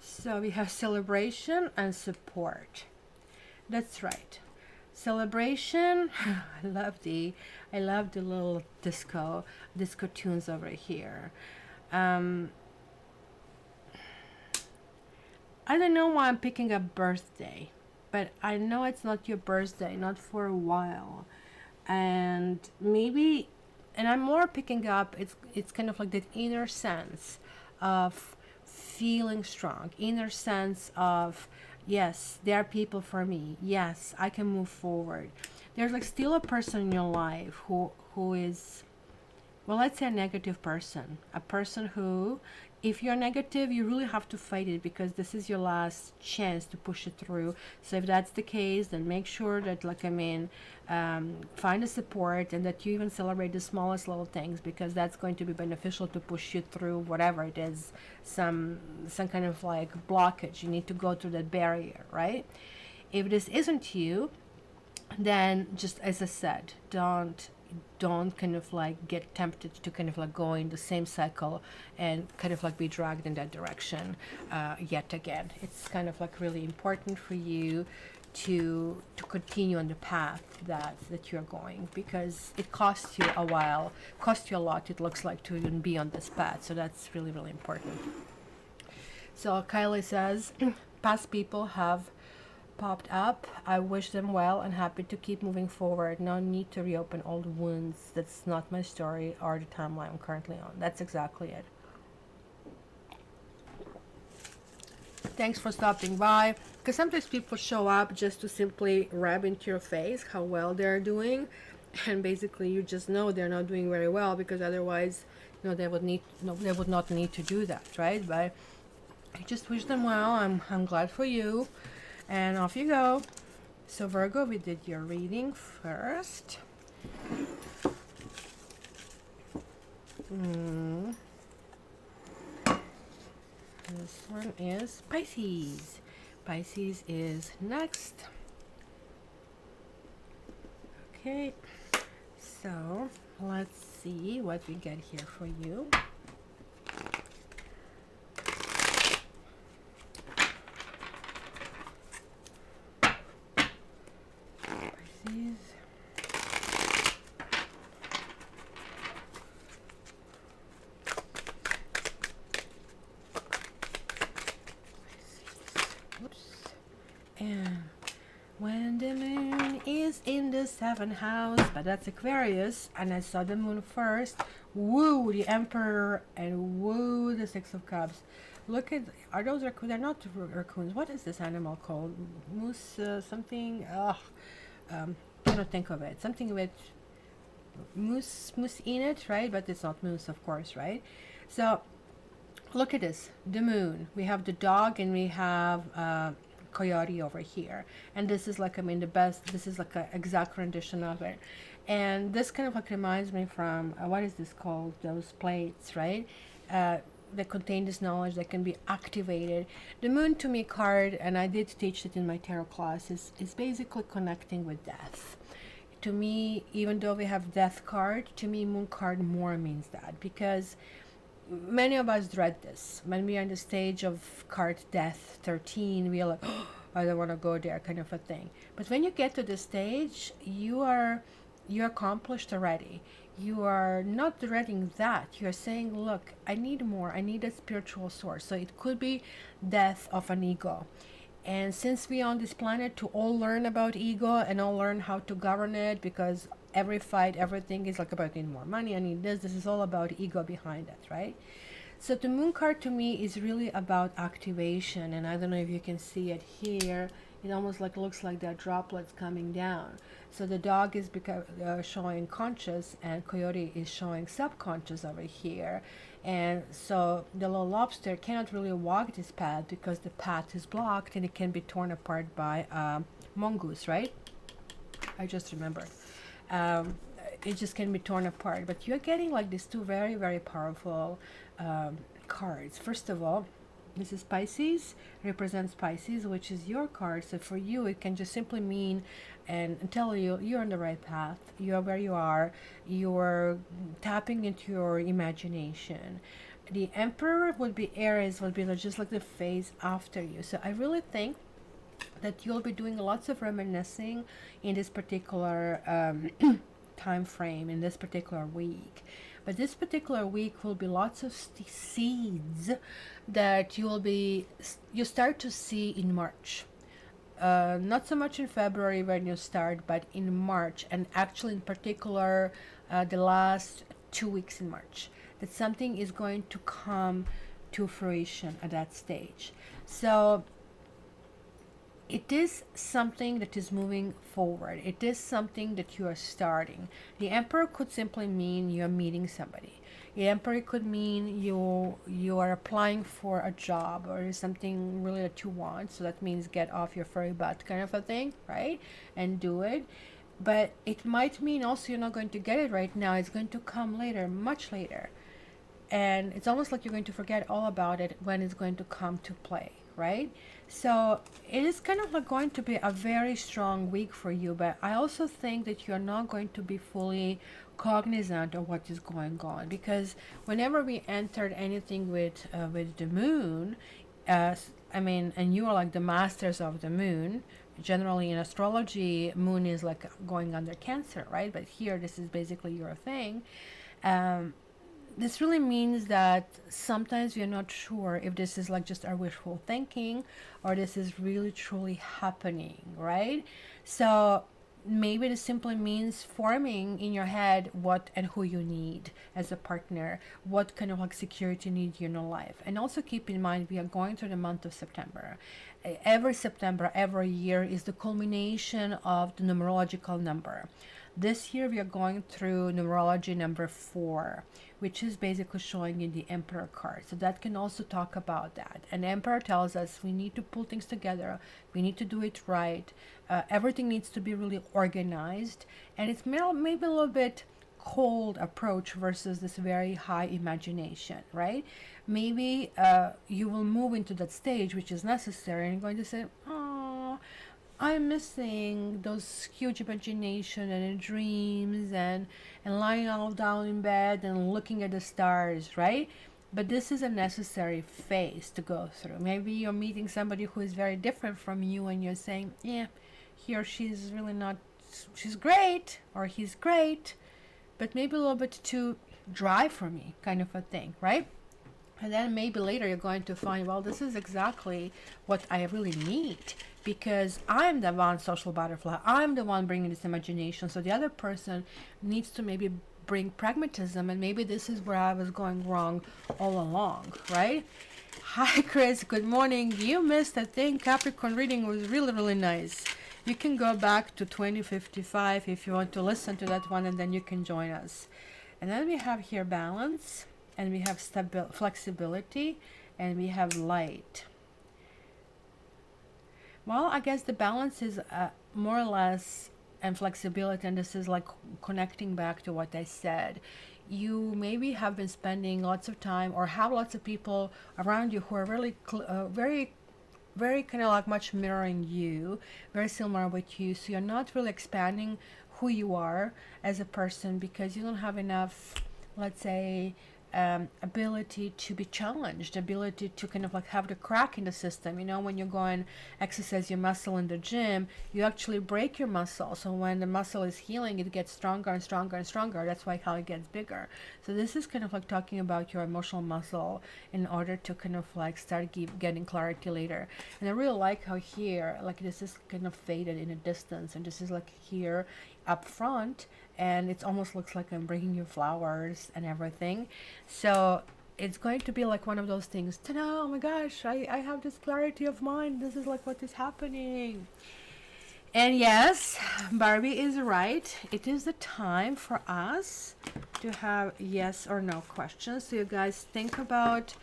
So we have celebration and support. That's right. Celebration. I love the little disco tunes over here. I don't know why I'm picking up birthday, but I know it's not your birthday, not for a while, and maybe, and I'm more picking up. It's kind of like that inner sense of feeling strong, inner sense of, yes, there are people for me, yes, I can move forward. There's like still a person in your life who is, well, let's say a negative person, a person who, if you're negative, you really have to fight it, because this is your last chance to push it through. So if that's the case, then make sure that find a support, and that you even celebrate the smallest little things, because that's going to be beneficial to push you through whatever it is, some kind of like blockage. You need to go through that barrier, right? If this isn't you, then just as I said, don't kind of like get tempted to kind of like go in the same cycle and kind of like be dragged in that direction yet again. It's kind of like really important for you to continue on the path that you're going, because it costs you a while, costs you a lot, it looks like, to even be on this path. So that's really, really important. So Kylie says, past people have popped up. I wish them well and happy to keep moving forward. No need to reopen old wounds. That's not my story or the timeline I'm currently on. That's exactly it. Thanks for stopping by, because sometimes people show up just to simply rub into your face how well they're doing, and basically you just know they're not doing very well, because otherwise, they would not need to do that, right? But I just wish them well. I'm glad for you. And off you go. So Virgo, we did your reading first. This one is Pisces. Pisces is next. Okay, so let's see what we get here for you. And when the moon is in the 7th house, but that's Aquarius, and I saw the moon first. Woo, the Emperor, and woo, the 6 of Cups. Look at, are those raccoons? They're not raccoons. What is this animal called? Moose, something. Cannot think of it. Something with moose in it, right? But it's not moose, of course, right? So Look at this, the moon. We have the dog and we have coyote over here. And this is like, I mean, the best, this is like an exact rendition of it. And this kind of like reminds me from, what is this called? Those plates, right? That contain this knowledge that can be activated. The moon to me card, and I did teach it in my tarot class, is basically connecting with death. To me, even though we have death card, to me moon card more means that, because many of us dread this. When we are in the stage of card death 13, we are like, oh, I don't want to go there, kind of a thing. But when you get to this stage, you're accomplished already. You are not dreading that. You're saying, look, I need more. I need a spiritual source. So it could be death of an ego. And since we are on this planet to all learn about ego and all learn how to govern it, because every fight, everything is like about I need more money, I need this. This is all about ego behind it, right? So the moon card to me is really about activation. And I don't know if you can see it here. It almost like looks like that droplets coming down. So the dog is showing conscious and coyote is showing subconscious over here. And so the little lobster cannot really walk this path because the path is blocked and it can be torn apart by mongoose, right? I just remembered. It just can be torn apart. But you're getting like these two very, very powerful cards. First of all, this is Pisces, represents Pisces, which is your card. So for you, it can just simply mean and tell you you're on the right path. You are where you are. You're tapping into your imagination. The Emperor would be Aries, would be just like the phase after you. So I really think that you'll be doing lots of reminiscing in this particular time frame, in this particular week. But this particular week will be lots of seeds that you start to see in March. Not so much in February when you start, but in March, and actually in particular the last 2 weeks in March, that something is going to come to fruition at that stage. So it is something that is moving forward. It is something that you are starting. The Emperor could simply mean you're meeting somebody. The Emperor could mean you are applying for a job or something really that you want. So that means get off your furry butt kind of a thing, right? And do it. But it might mean also you're not going to get it right now. It's going to come later, much later. And it's almost like you're going to forget all about it when it's going to come to play, right? So it is kind of like going to be a very strong week for you, but I also think that you're not going to be fully cognizant of what is going on, because whenever we entered anything with the moon, and you are like the masters of the moon. Generally in astrology, moon is like going under Cancer, right? But here, this is basically your thing. This really means that sometimes we're not sure if this is like just our wishful thinking or this is really truly happening, right? So maybe this simply means forming in your head what and who you need as a partner, what kind of like security you need in your life. And also keep in mind, we are going through the month of September. Every September, every year is the culmination of the numerological number. This year we are going through numerology number 4, which is basically showing in the Emperor card. So that can also talk about that. And Emperor tells us we need to pull things together. We need to do it right. Everything needs to be really organized. And it's maybe a little bit cold approach versus this very high imagination, right? Maybe you will move into that stage, which is necessary, and you're going to say, oh, I'm missing those huge imagination and dreams and lying all down in bed and looking at the stars, right? But this is a necessary phase to go through. Maybe you're meeting somebody who is very different from you and you're saying, yeah, he or she's really not, she's great or he's great, but maybe a little bit too dry for me, kind of a thing, right? And then maybe later you're going to find, well, this is exactly what I really need, because I'm the one social butterfly. I'm the one bringing this imagination. So the other person needs to maybe bring pragmatism, and maybe this is where I was going wrong all along, right? Hi, Chris. Good morning. You missed, I think, Capricorn reading was really, really nice. You can go back to 2055 if you want to listen to that one, and then you can join us. And then we have here balance. and we have flexibility, and we have light. Well, I guess the balance is more or less, and flexibility, and this is like connecting back to what I said. You maybe have been spending lots of time, or have lots of people around you who are really very kind of like much mirroring you, very similar with you. So you're not really expanding who you are as a person because you don't have enough, let's say, ability to be challenged, ability to kind of like have the crack in the system. You know, when you go and exercise your muscle in the gym, you actually break your muscle. So when the muscle is healing, it gets stronger and stronger and stronger. That's why how it gets bigger. So this is kind of like talking about your emotional muscle in order to kind of like start getting clarity later. And I really like how here, like this is kind of faded in a distance, and this is like here up front, and it almost looks like I'm bringing you flowers and everything. So it's going to be like one of those things. Ta-da, oh my gosh, I have this clarity of mind. This is like what is happening. And yes, Barbie is right. It is the time for us to have yes or no questions. So you guys think about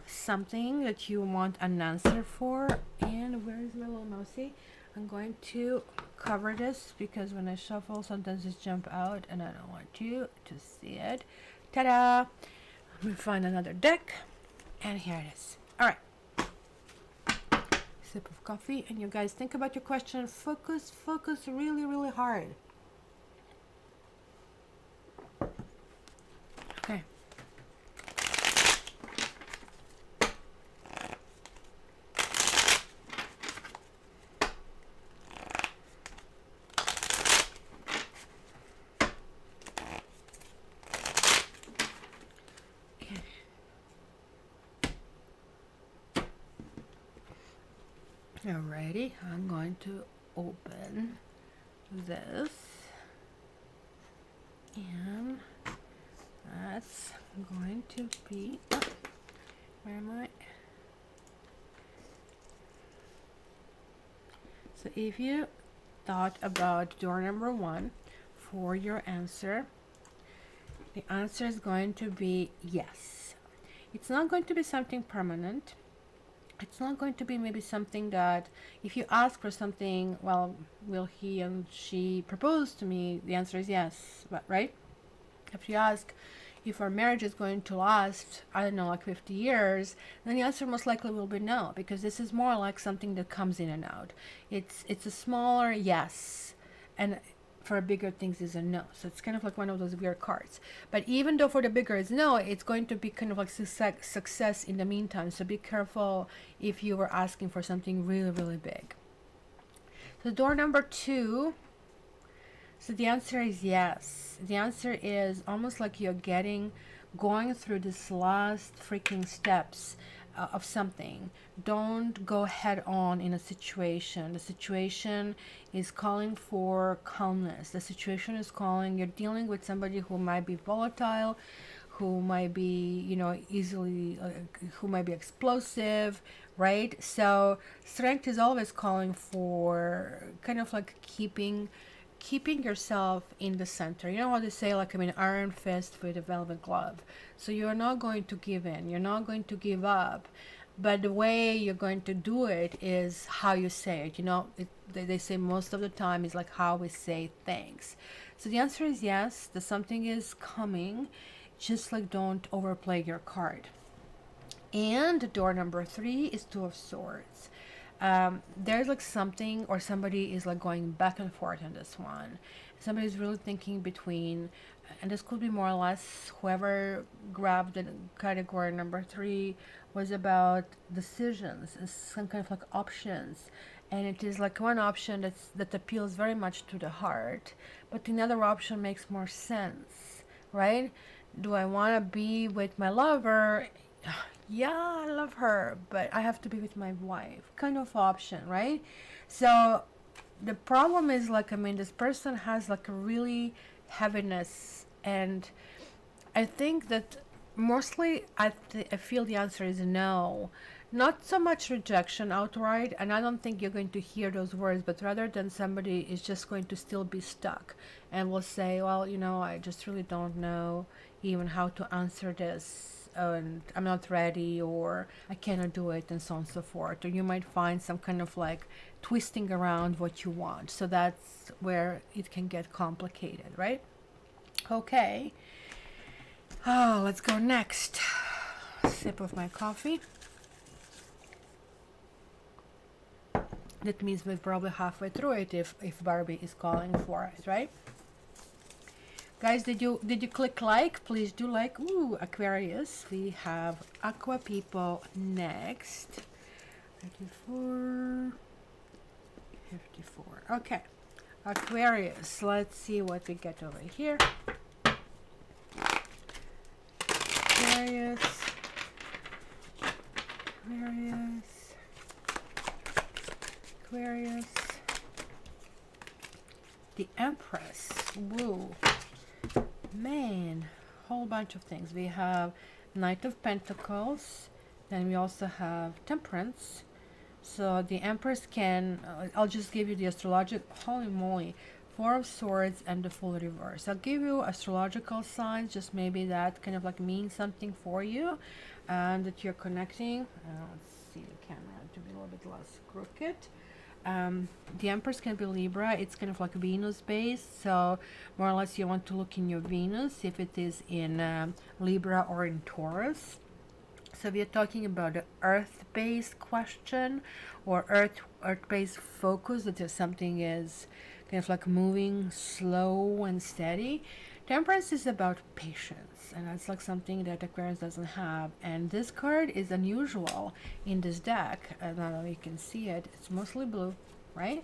something that you want an answer for. And where is my little mousey? I'm going to cover this because when I shuffle, sometimes it jump out and I don't want you to see it. Ta-da! Let me find another deck. And here it is. All right. Sip of coffee. And you guys think about your question. Focus really, really hard. Okay. Alrighty, I'm going to open this, and that's going to be, where am I? So if you thought about door number 1 for your answer, the answer is going to be yes. It's not going to be something permanent. It's not going to be maybe something that if you ask for something, well, will he and she propose to me? The answer is yes, but right? If you ask if our marriage is going to last, I don't know, like 50 years, then the answer most likely will be no, because this is more like something that comes in and out. It's a smaller yes, and for bigger things is a no. So it's kind of like one of those weird cards. But even though for the bigger is no, it's going to be kind of like success in the meantime. So be careful if you were asking for something really, really big. So door number 2. So the answer is yes. The answer is almost like you're going through this last freaking steps of something. Don't go head on in a situation. The situation is calling for calmness. The situation is calling, you're dealing with somebody who might be volatile, who might be, you know, easily, who might be explosive, right? So strength is always calling for kind of like keeping yourself in the center. You know what they say, like, I mean, iron fist with a velvet glove. So you're not going to give in. You're not going to give up. But the way you're going to do it is how you say it. You know, they say most of the time is like how we say things. So the answer is yes, that something is coming. Just like don't overplay your card. And door number 3 is 2 of Swords. There's like something, or somebody is like going back and forth on this one. Somebody's really thinking between, and this could be more or less whoever grabbed the category number 3 was about decisions and some kind of like options. And it is like one option that appeals very much to the heart, but another option makes more sense, right? Do I want to be with my lover? Yeah, I love her, but I have to be with my wife, kind of option, right? So the problem is like, I mean, this person has like a really heaviness, and I think that mostly I feel the answer is no. Not so much rejection outright, and I don't think you're going to hear those words, but rather than somebody is just going to still be stuck and will say, well, you know, I just really don't know even how to answer this. and I'm not ready, or I cannot do it, and so on and so forth. Or you might find some kind of like twisting around what you want. So that's where it can get complicated, right? Okay. Oh, let's go next. Sip of my coffee. That means we're probably halfway through it if Barbie is calling for us, right? Guys, did you click like? Please do like. Ooh, Aquarius. We have Aqua people next. 54, 54. Okay. Aquarius. Let's see what we get over here. Aquarius. Aquarius. Aquarius. The Empress. Woo. Man, whole bunch of things. We have Knight of Pentacles, then we also have Temperance. So the Empress can, I'll just give you the astrological, holy moly, Four of Swords and the Full Reverse. I'll give you astrological signs, just maybe that kind of like means something for you, and that you're connecting. Let's see the camera to be a little bit less crooked. The Empress can be Libra. It's kind of like Venus based, so more or less you want to look in your Venus if it is in Libra or in Taurus. So we are talking about the earth-based question or earth-based focus, that if something is kind of like moving slow and steady. Temperance is about patience, and that's like something that Aquarius doesn't have. And this card is unusual in this deck. I don't know if you can see it. It's mostly blue, right?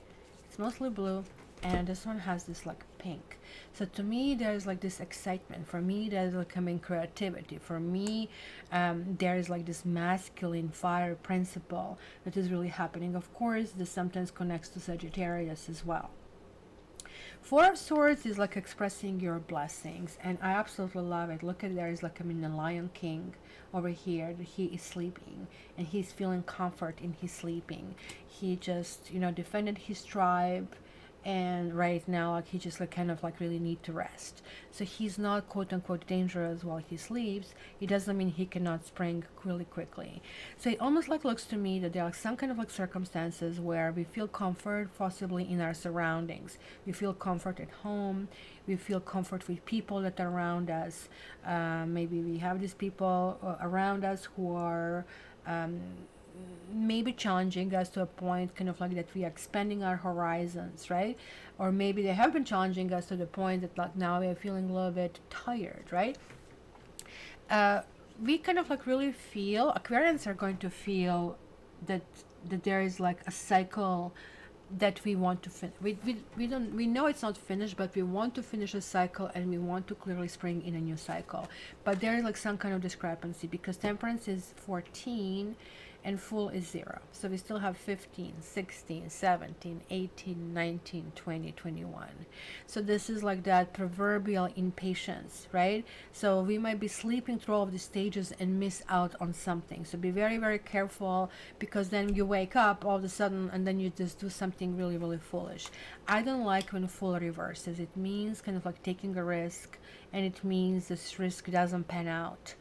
It's mostly blue, and this one has this like pink. So to me, there's like this excitement. For me, there's like coming creativity. For me, there is like this masculine fire principle that is really happening. Of course, this sometimes connects to Sagittarius as well. Four of Swords is like expressing your blessings, and I absolutely love it. Look at, there is like, I mean, the Lion King over here, that he is sleeping and he's feeling comfort in his sleeping. He just, you know, defended his tribe, and right now like he just like kind of like really need to rest. So he's not quote unquote dangerous while he sleeps. It doesn't mean he cannot spring really quickly. So it almost like looks to me that there are some kind of like circumstances where we feel comfort possibly in our surroundings. We feel comfort at home, we feel comfort with people that are around us. Maybe we have these people around us who are maybe challenging us to a point kind of like that we are expanding our horizons, right? Or maybe they have been challenging us to the point that like now we are feeling a little bit tired, right? We kind of like really feel, Aquarians are going to feel that there is like a cycle that we want to finish. We know it's not finished, but we want to finish a cycle, and we want to clearly spring in a new cycle. But there is like some kind of discrepancy, because Temperance is 14 and Full is 0. So we still have 15, 16, 17, 18, 19, 20, 21. So this is like that proverbial impatience, right? So we might be sleeping through all of the stages and miss out on something. So be very, very careful, because then you wake up all of a sudden and then you just do something really, really foolish. I don't like when Full reverses. It means kind of like taking a risk, and it means this risk doesn't pan out.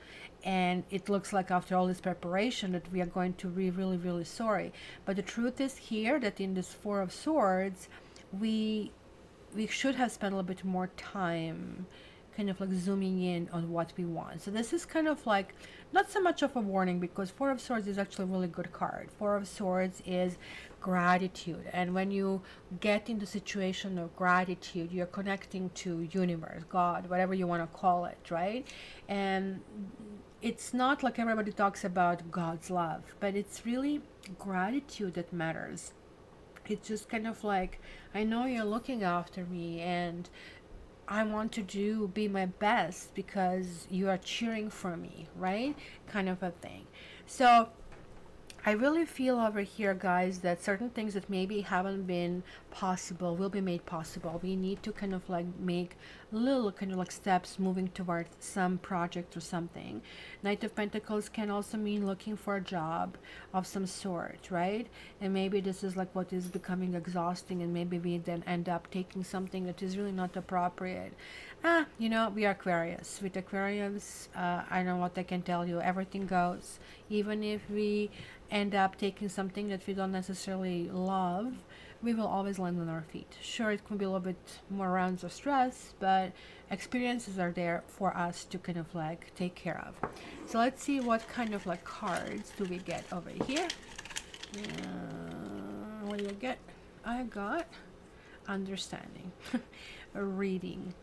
And it looks like after all this preparation that we are going to be really, really sorry. But the truth is here that in this Four of Swords, we should have spent a little bit more time kind of like zooming in on what we want. So this is kind of like not so much of a warning, because Four of Swords is actually a really good card. Four of Swords is gratitude, and when you get into situation of gratitude, you're connecting to universe, God, whatever you want to call it, right? And it's not like everybody talks about God's love, but it's really gratitude that matters. It's just kind of like, I know you're looking after me, and I want to be my best because you are cheering for me, right? Kind of a thing. So I really feel over here, guys, that certain things that maybe haven't been possible will be made possible. We need to kind of like make little kind of like steps moving towards some project or something. Knight of Pentacles can also mean looking for a job of some sort, right? And maybe this is like what is becoming exhausting, and maybe we then end up taking something that is really not appropriate. You know, we are Aquarius. With Aquarius, I know what I can tell you. Everything goes. Even if we end up taking something that we don't necessarily love, we will always land on our feet. Sure, it can be a little bit more rounds of stress, but experiences are there for us to kind of like take care of. So let's see what kind of like cards do we get over here. What do you get? I got understanding. A reading.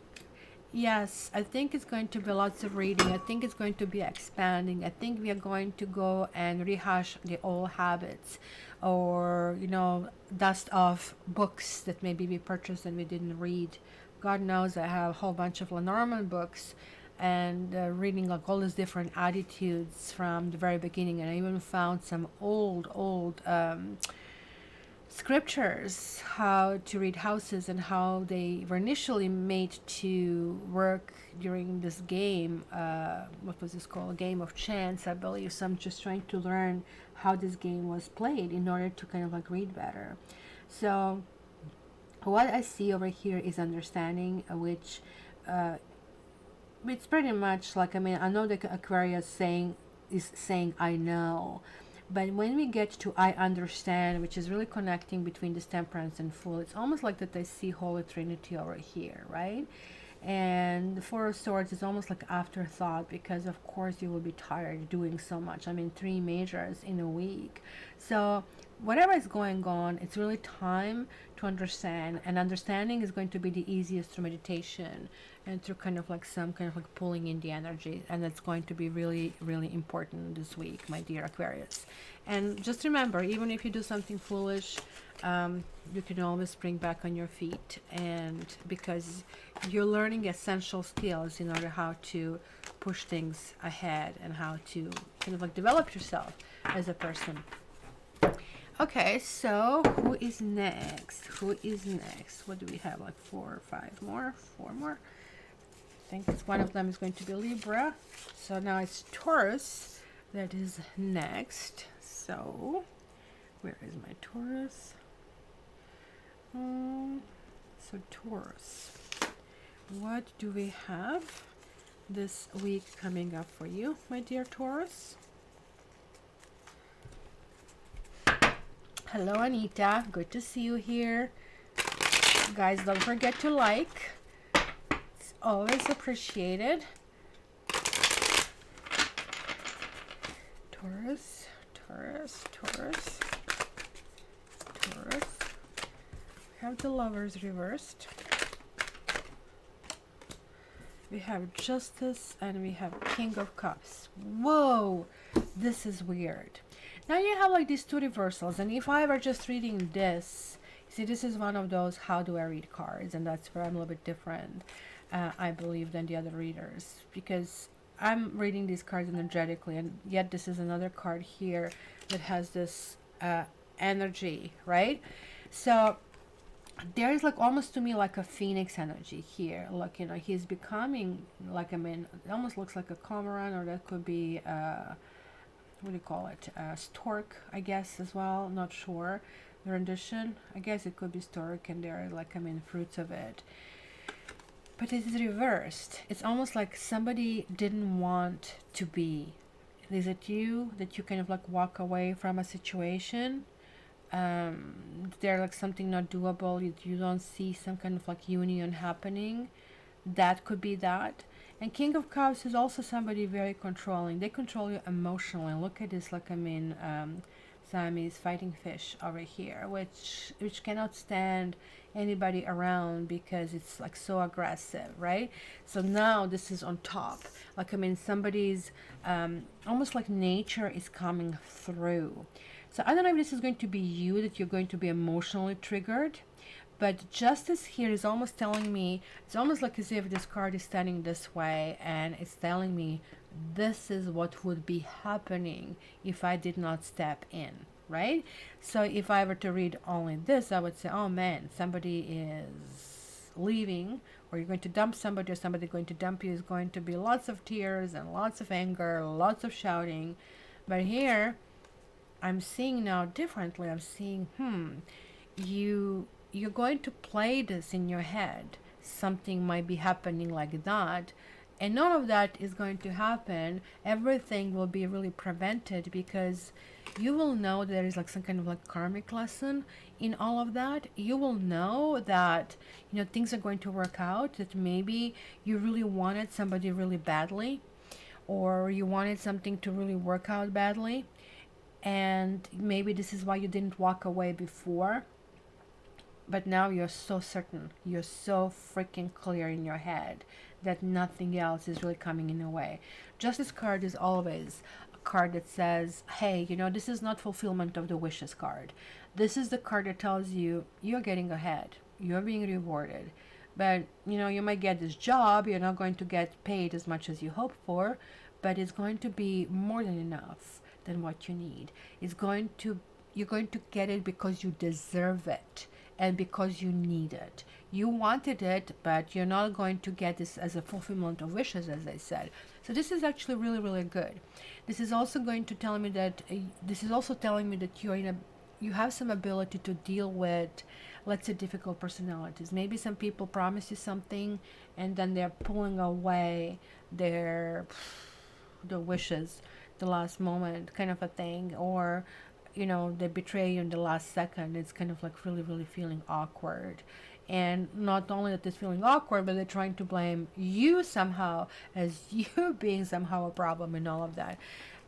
Yes, I think it's going to be lots of reading. I think it's going to be expanding. I think we are going to go and rehash the old habits, or, you know, dust off books that maybe we purchased and we didn't read. God knows I have a whole bunch of Lenormand books, and reading like all these different attitudes from the very beginning. And I even found some old scriptures, how to read houses and how they were initially made to work during this game. What was this called? A game of chance, I believe. So I'm just trying to learn how this game was played in order to kind of like read better. So what I see over here is understanding, which it's pretty much like, I mean, I know the Aquarius is saying I know. But when we get to I understand, which is really connecting between this Temperance and Fool, it's almost like that I see Holy Trinity over here, right? And the Four of Swords is almost like afterthought, because of course you will be tired doing so much. I mean, 3 majors in a week. So whatever is going on, it's really time to understand, and understanding is going to be the easiest through meditation and through kind of like some kind of like pulling in the energy, and that's going to be really, really important this week, my dear Aquarius. And just remember, even if you do something foolish, you can always bring back on your feet, and because you're learning essential skills in order how to push things ahead and how to kind of like develop yourself as a person. Okay, so who is next? Who is next? What do we have? Like 4 or 5 more? 4 more? I think it's one of them is going to be Libra. So now it's Taurus that is next. So where is my Taurus? So Taurus, what do we have this week coming up for you, my dear Taurus? Hello, Anita. Good to see you here. Guys, don't forget to like. It's always appreciated. Taurus, Taurus, Taurus, Taurus. We have the Lovers reversed. We have Justice, and we have King of Cups. Whoa, this is weird. Now you have like these 2 reversals, and if I were just reading this, see, this is one of those how do I read cards, and that's where I'm a little bit different, I believe, than the other readers, because I'm reading these cards energetically, and yet this is another card here that has this energy, right? So there is like almost to me like a phoenix energy here. Like, you know, he's becoming like, I mean, it almost looks like a cormorant, or that could be what do you call it, stork, I guess, as well. Not sure the rendition. I guess it could be stork, and there are like, I mean, fruits of it, but it is reversed. It's almost like somebody didn't want to be. Is it you that you kind of like walk away from a situation? They're like something not doable, you don't see some kind of like union happening. That could be that. And King of Cups is also somebody very controlling. They control you emotionally. Look at this, like, I mean, Siamese fighting fish over here, which cannot stand anybody around because it's like so aggressive, right? So now this is on top. Like, I mean, somebody's almost like nature is coming through. So I don't know if this is going to be you, that you're going to be emotionally triggered. But Justice here is almost telling me, it's almost like as if this card is standing this way, and it's telling me, this is what would be happening if I did not step in, right? So if I were to read only this, I would say, oh man, somebody is leaving, or you're going to dump somebody, or somebody going to dump you. Is going to be lots of tears and lots of anger, lots of shouting. But here I'm seeing now differently. I'm seeing, you're going to play this in your head. Something might be happening like that, and none of that is going to happen. Everything will be really prevented, because you will know there is like some kind of like karmic lesson in all of that. You will know that, you know, things are going to work out, that maybe you really wanted somebody really badly, or you wanted something to really work out badly, and maybe this is why you didn't walk away before. But now you're so certain, you're so freaking clear in your head that nothing else is really coming in the way. Justice card is always a card that says, hey, you know, this is not fulfillment of the wishes card. This is the card that tells you you're getting ahead, you're being rewarded. But, you know, you might get this job, you're not going to get paid as much as you hope for, but it's going to be more than enough than what you need. You're going to get it because you deserve it, and because you need it. You wanted it, but you're not going to get this as a fulfillment of wishes, as I said. So this is actually really, really good. This is also going to tell me that you have some ability to deal with, let's say, difficult personalities. Maybe some people promise you something, and then they're pulling away their wishes the last moment, kind of a thing, or you know, they betray you in the last second. It's kind of like really, really feeling awkward. And not only that it's feeling awkward, but they're trying to blame you somehow, as you being somehow a problem and all of that.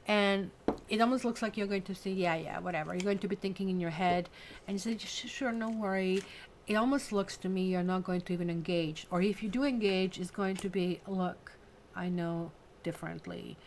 And it almost looks like you're going to say, yeah, whatever. You're going to be thinking in your head, and you say, sure, no worry. It almost looks to me you're not going to even engage. Or if you do engage, it's going to be, look, I know differently.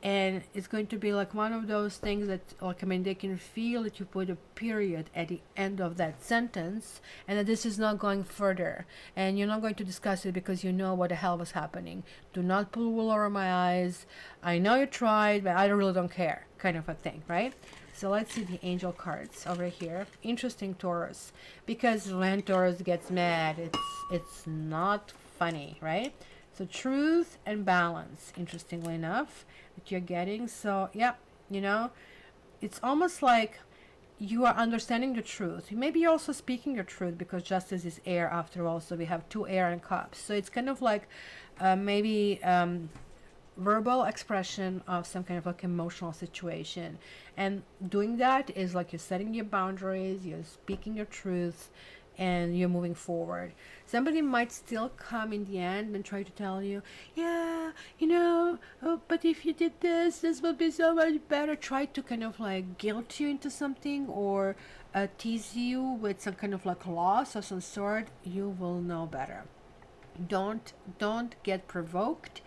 And it's going to be like one of those things that, like, I mean, they can feel that you put a period at the end of that sentence, and that this is not going further, and you're not going to discuss it because you know what the hell was happening. Do not pull wool over my eyes. I know you tried, but I really don't care, kind of a thing, right? So let's see the angel cards over here. Interesting, Taurus, because when Taurus gets mad, it's not funny, right? So truth and balance, interestingly enough, that you're getting. So yeah, you know, it's almost like you are understanding the truth. Maybe you're also speaking your truth, because justice is air after all. So we have 2 air and cups. So it's kind of like maybe verbal expression of some kind of like emotional situation. And doing that is like you're setting your boundaries, you're speaking your truth, and you're moving forward. Somebody might still come in the end and try to tell you, yeah, you know, oh, but if you did this would be so much better. Try to kind of like guilt you into something, or tease you with some kind of like loss of some sort. You will know better. Don't get provoked.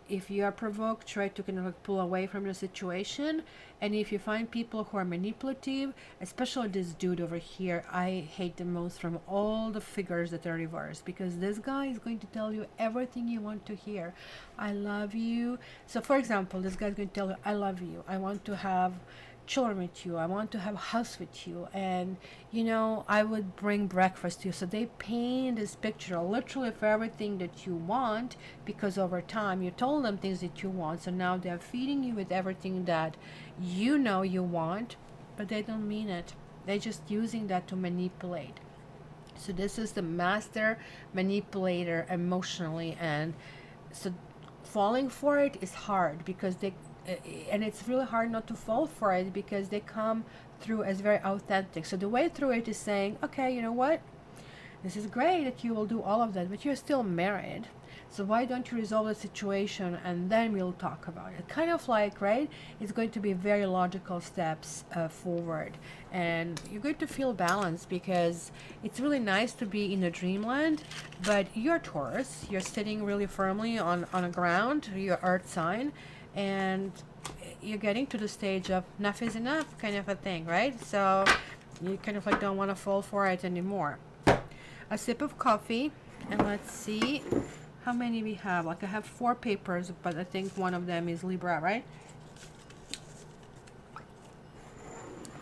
If you are provoked, try to kind of like pull away from the situation. And if you find people who are manipulative, especially this dude over here, I hate the most from all the figures that are reversed, because this guy is going to tell you everything you want to hear. I love you. So for example, this guy's going to tell you, I love you. I want to have children with you. I want to have a house with you, and you know, I would bring breakfast to you. So they paint this picture literally for everything that you want, because over time you told them things that you want, so now they're feeding you with everything that you know you want, but they don't mean it. They're just using that to manipulate. So this is the master manipulator emotionally, and so falling for it is hard, because and it's really hard not to fall for it, because they come through as very authentic. So the way through it is saying, okay, you know what, this is great that you will do all of that, but you're still married, so why don't you resolve the situation and then we'll talk about it. Kind of like, right, it's going to be very logical steps forward, and you're going to feel balanced, because it's really nice to be in a dreamland, but you're Taurus, you're sitting really firmly on a ground, your earth sign, and you're getting to the stage of enough is enough, kind of a thing, right? So you kind of like don't want to fall for it anymore. A sip of coffee, and let's see how many we have. Like I have 4 papers, but I think one of them is Libra, right?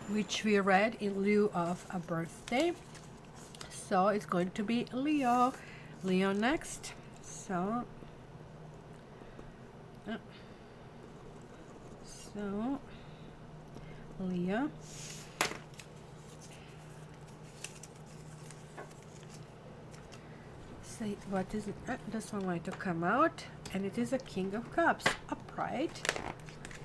Which we read in lieu of a birthday. So it's going to be Leo. Leo next. So Leo. See what is it? This one going to come out, and it is a King of Cups upright.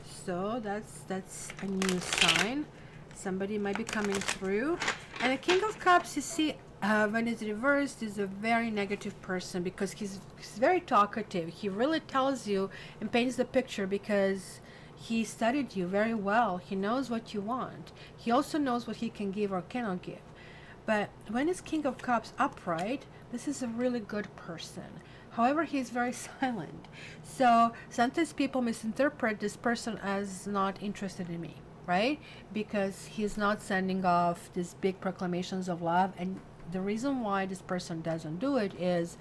So that's a new sign. Somebody might be coming through. And a King of Cups, you see, when it's reversed, is a very negative person, because he's very talkative. He really tells you and paints the picture because he studied you very well. He knows what you want. He also knows what he can give or cannot give. But when it's King of Cups upright, this is a really good person. However, he's very silent. So sometimes people misinterpret this person as not interested in me, right? Because he's not sending off these big proclamations of love. And the reason why this person doesn't do it is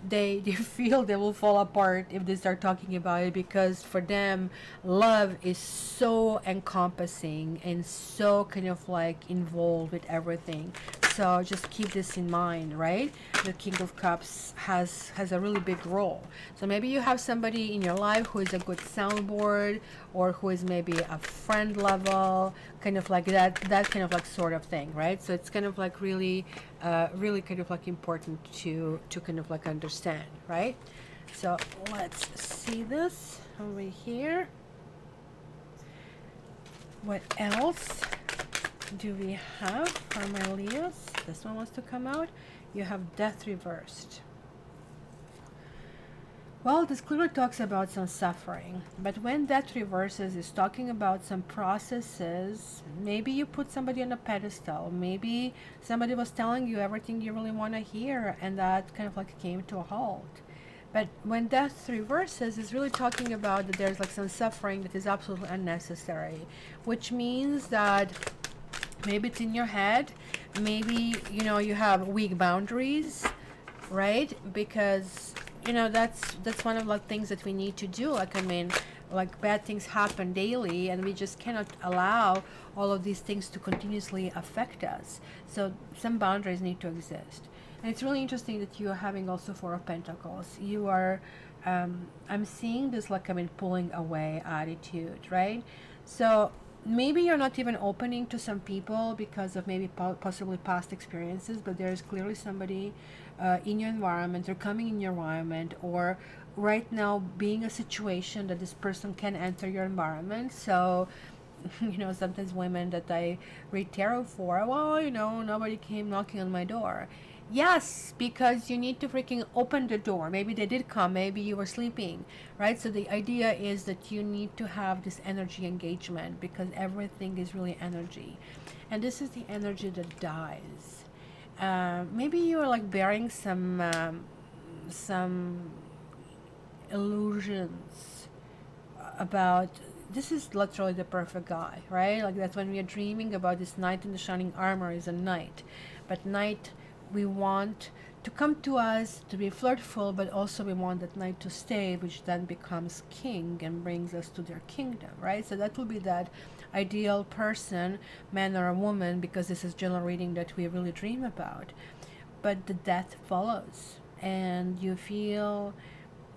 they feel they will fall apart if they start talking about it, because for them love is so encompassing and so kind of like involved with everything. So just keep this in mind, right? The King of Cups has a really big role. So maybe you have somebody in your life who is a good soundboard, or who is maybe a friend level, kind of like that kind of like sort of thing, right? So it's kind of like really kind of like important to kind of like understand, right? So let's see this over here. What else do we have for my Leos? This one wants to come out. You have Death reversed. Well, this clearly talks about some suffering, but when Death reverses, is talking about some processes. Maybe you put somebody on a pedestal. Maybe somebody was telling you everything you really want to hear, and that kind of like came to a halt. But when Death reverses, is really talking about that there's like some suffering that is absolutely unnecessary, which means that maybe it's in your head. Maybe, you know, you have weak boundaries, right? Because, you know, that's one of the things that we need to do. Like, I mean, like bad things happen daily, and we just cannot allow all of these things to continuously affect us. So some boundaries need to exist. And it's really interesting that you are having also 4 of Pentacles. You are, I'm seeing this like, I mean, pulling away attitude, right? So maybe you're not even opening to some people because of maybe possibly past experiences, but there's clearly somebody in your environment, or coming in your environment, or right now being a situation that this person can enter your environment. So you know, sometimes women that I read tarot for, well, you know, nobody came knocking on my door. Yes, because you need to freaking open the door. Maybe they did come, maybe you were sleeping, right? So the idea is that you need to have this energy engagement, because everything is really energy. And this is the energy that dies. Maybe you're like bearing some illusions about, this is literally the perfect guy, right? Like that's when we are dreaming about this knight in the shining armor is a knight. But knight, we want to come to us to be flirtful, but also we want that knight to stay, which then becomes king and brings us to their kingdom, right? So that will be that ideal person, man or a woman, because this is general reading that we really dream about. But the death follows, and you feel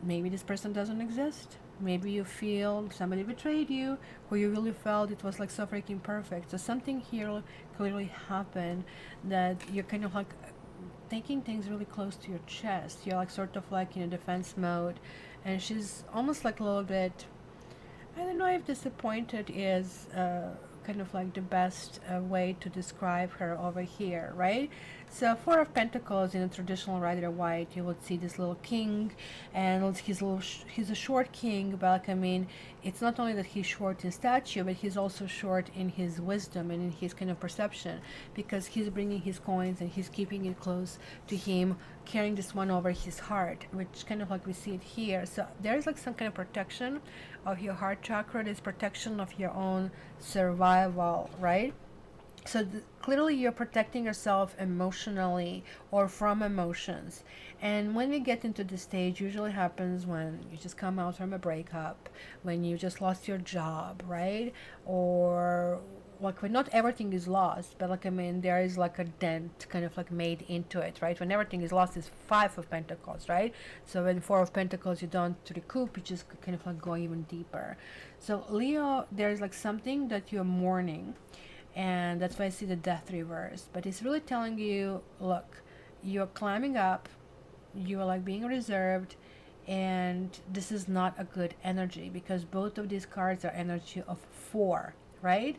maybe this person doesn't exist. Maybe you feel somebody betrayed you, or you really felt it was like so freaking perfect. So something here clearly happened that you're kind of like taking things really close to your chest. You're like sort of like in a defense mode, and she's almost like a little bit, I don't know if disappointed is kind of like the best way to describe her over here, right? So 4 of Pentacles in a traditional Rider White, you would see this little king, and he's a short king, but like, I mean, it's not only that he's short in stature, but he's also short in his wisdom and in his kind of perception, because he's bringing his coins and he's keeping it close to him, carrying this one over his heart, which kind of like we see it here. So there's like some kind of protection of your heart chakra. There's protection of your own survival, right? So clearly you're protecting yourself emotionally or from emotions. And when we get into this stage, usually happens when you just come out from a breakup, when you just lost your job, right? Or like when not everything is lost, but like I mean there is like a dent kind of like made into it, right? When everything is lost is Five of Pentacles, right? So when Four of Pentacles you don't recoup, you just kind of like go even deeper. So Leo, there's like something that you're mourning, and that's why I see the Death reverse. But it's really telling you, look, you're climbing up, you're like being reserved, and this is not a good energy because both of these cards are energy of four, right?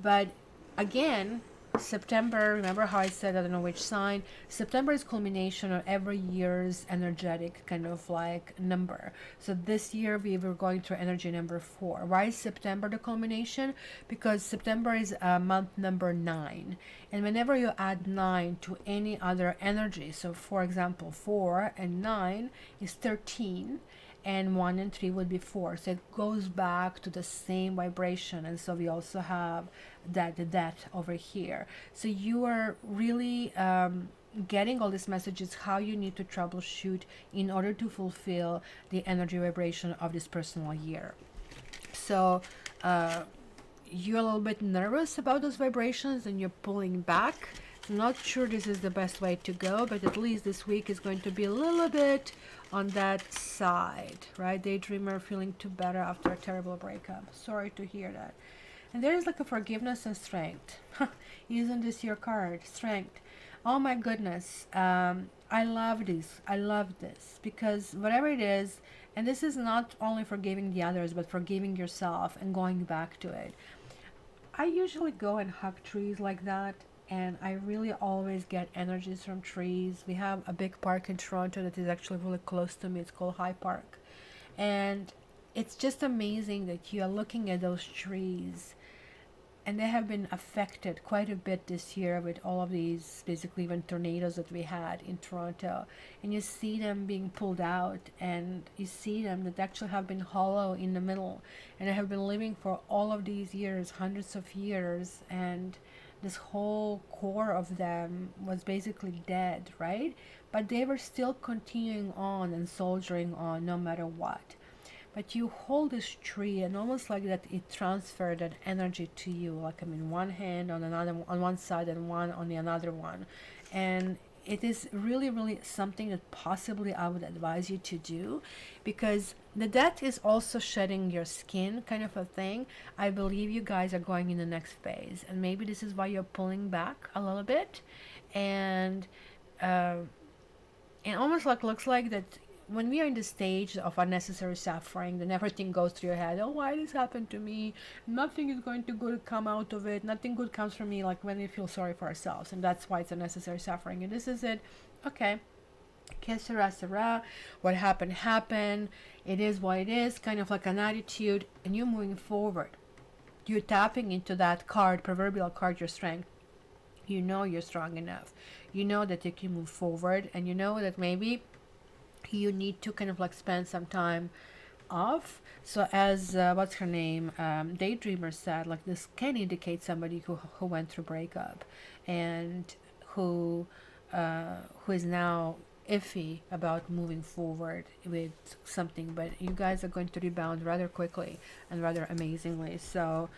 But again, September, remember how I said I don't know which sign, September is culmination of every year's energetic kind of like number. So this year we were going through energy number 4. Why is September the culmination? Because September is month number 9, and whenever you add 9 to any other energy, so for example 4 and 9 is 13, and 1 and 3 would be 4, so it goes back to the same vibration. And so we also have that over here. So you are really getting all these messages how you need to troubleshoot in order to fulfill the energy vibration of this personal year. So you're a little bit nervous about those vibrations and you're pulling back. I'm not sure this is the best way to go, but at least this week is going to be a little bit on that side, right? Daydreamer feeling too better after a terrible breakup. Sorry to hear that. And there is like a forgiveness and strength. Isn't this your card? Strength. Oh my goodness. I love this. I love this because whatever it is, and this is not only forgiving the others, but forgiving yourself and going back to it. I usually go and hug trees like that, and I really always get energies from trees. We have a big park in Toronto that is actually really close to me. It's called High Park. And it's just amazing that you are looking at those trees, and they have been affected quite a bit this year with all of these basically even tornadoes that we had in Toronto. And you see them being pulled out, and you see them that actually have been hollow in the middle, and they have been living for all of these years, hundreds of years, and this whole core of them was basically dead, right? But they were still continuing on and soldiering on no matter what. But you hold this tree, and almost like that it transferred that energy to you, like I mean one hand on another, on one side and one on the another one. And it is really, really something that possibly I would advise you to do, because the death is also shedding your skin kind of a thing. I believe you guys are going in the next phase, and maybe this is why you're pulling back a little bit. And almost like looks like that when we are in the stage of unnecessary suffering, then everything goes through your head. Oh, why this happened to me? Nothing is going to good come out of it. Nothing good comes from me, like when we feel sorry for ourselves. And that's why it's unnecessary suffering. And this is it. Okay. Que sera, sera. What happened, happened. It is what it is. Kind of like an attitude. And you're moving forward. You're tapping into that card, proverbial card, your strength. You know you're strong enough. You know that you can move forward. And you know that maybe you need to kind of like spend some time off. So as what's her name, Daydreamer said, like this can indicate somebody who went through breakup and who is now iffy about moving forward with something. But you guys are going to rebound rather quickly and rather amazingly. So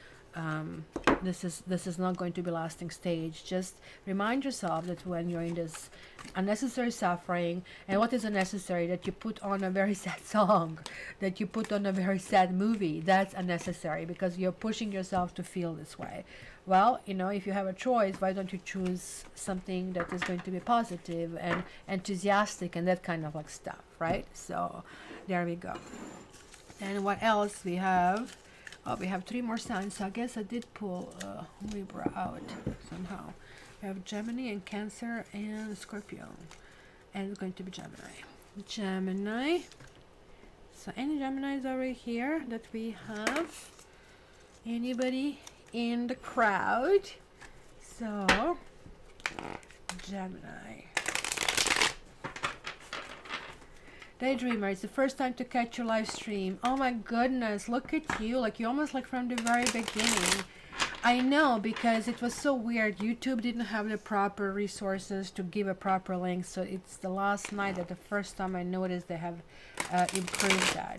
this is not going to be lasting stage. Just remind yourself that when you're in this unnecessary suffering, and what is unnecessary, that you put on a very sad song, that you put on a very sad movie, that's unnecessary because you're pushing yourself to feel this way. Well, you know, if you have a choice, why don't you choose something that is going to be positive and enthusiastic and that kind of like stuff, right? So there we go. And what else we have? Oh, we have 3 more signs, so I guess I did pull Libra out somehow. We have Gemini and Cancer and Scorpio. And it's going to be Gemini. Gemini. So any Geminis over here that we have? Anybody in the crowd? So, Gemini. Daydreamer, it's the first time to catch your live stream. Oh my goodness, look at you. Like you almost like from the very beginning. I know, because it was so weird. YouTube didn't have the proper resources to give a proper link. So it's the last night that the first time I noticed they have improved that.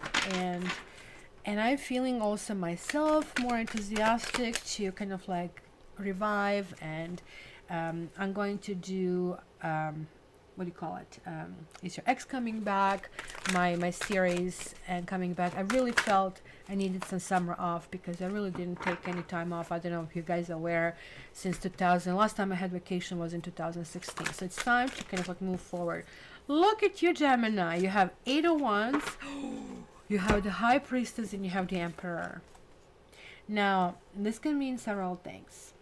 And I'm feeling also myself more enthusiastic to kind of like revive. And I'm going to do what do you call it? Is Your Ex coming back? My series and coming back. I really felt I needed some summer off because I really didn't take any time off. I don't know if you guys are aware, since 2000. Last time I had vacation was in 2016. So it's time to kind of like move forward. Look at you, Gemini. You have 8 of Wands. You have the High Priestess and you have the Emperor. Now, this can mean several things.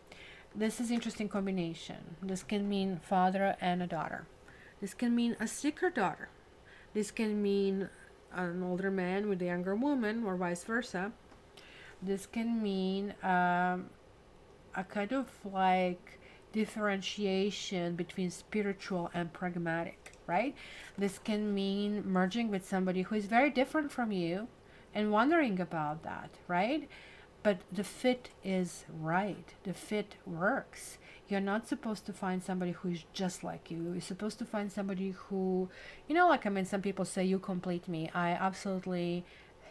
This is interesting combination. This can mean father and a daughter. This can mean a sicker daughter. This can mean an older man with a younger woman, or vice versa. This can mean a kind of like differentiation between spiritual and pragmatic, right? This can mean merging with somebody who is very different from you and wondering about that, right? But the fit is right. The fit works. You're not supposed to find somebody who is just like you. You're supposed to find somebody who, like, I mean, some people say you complete me. I absolutely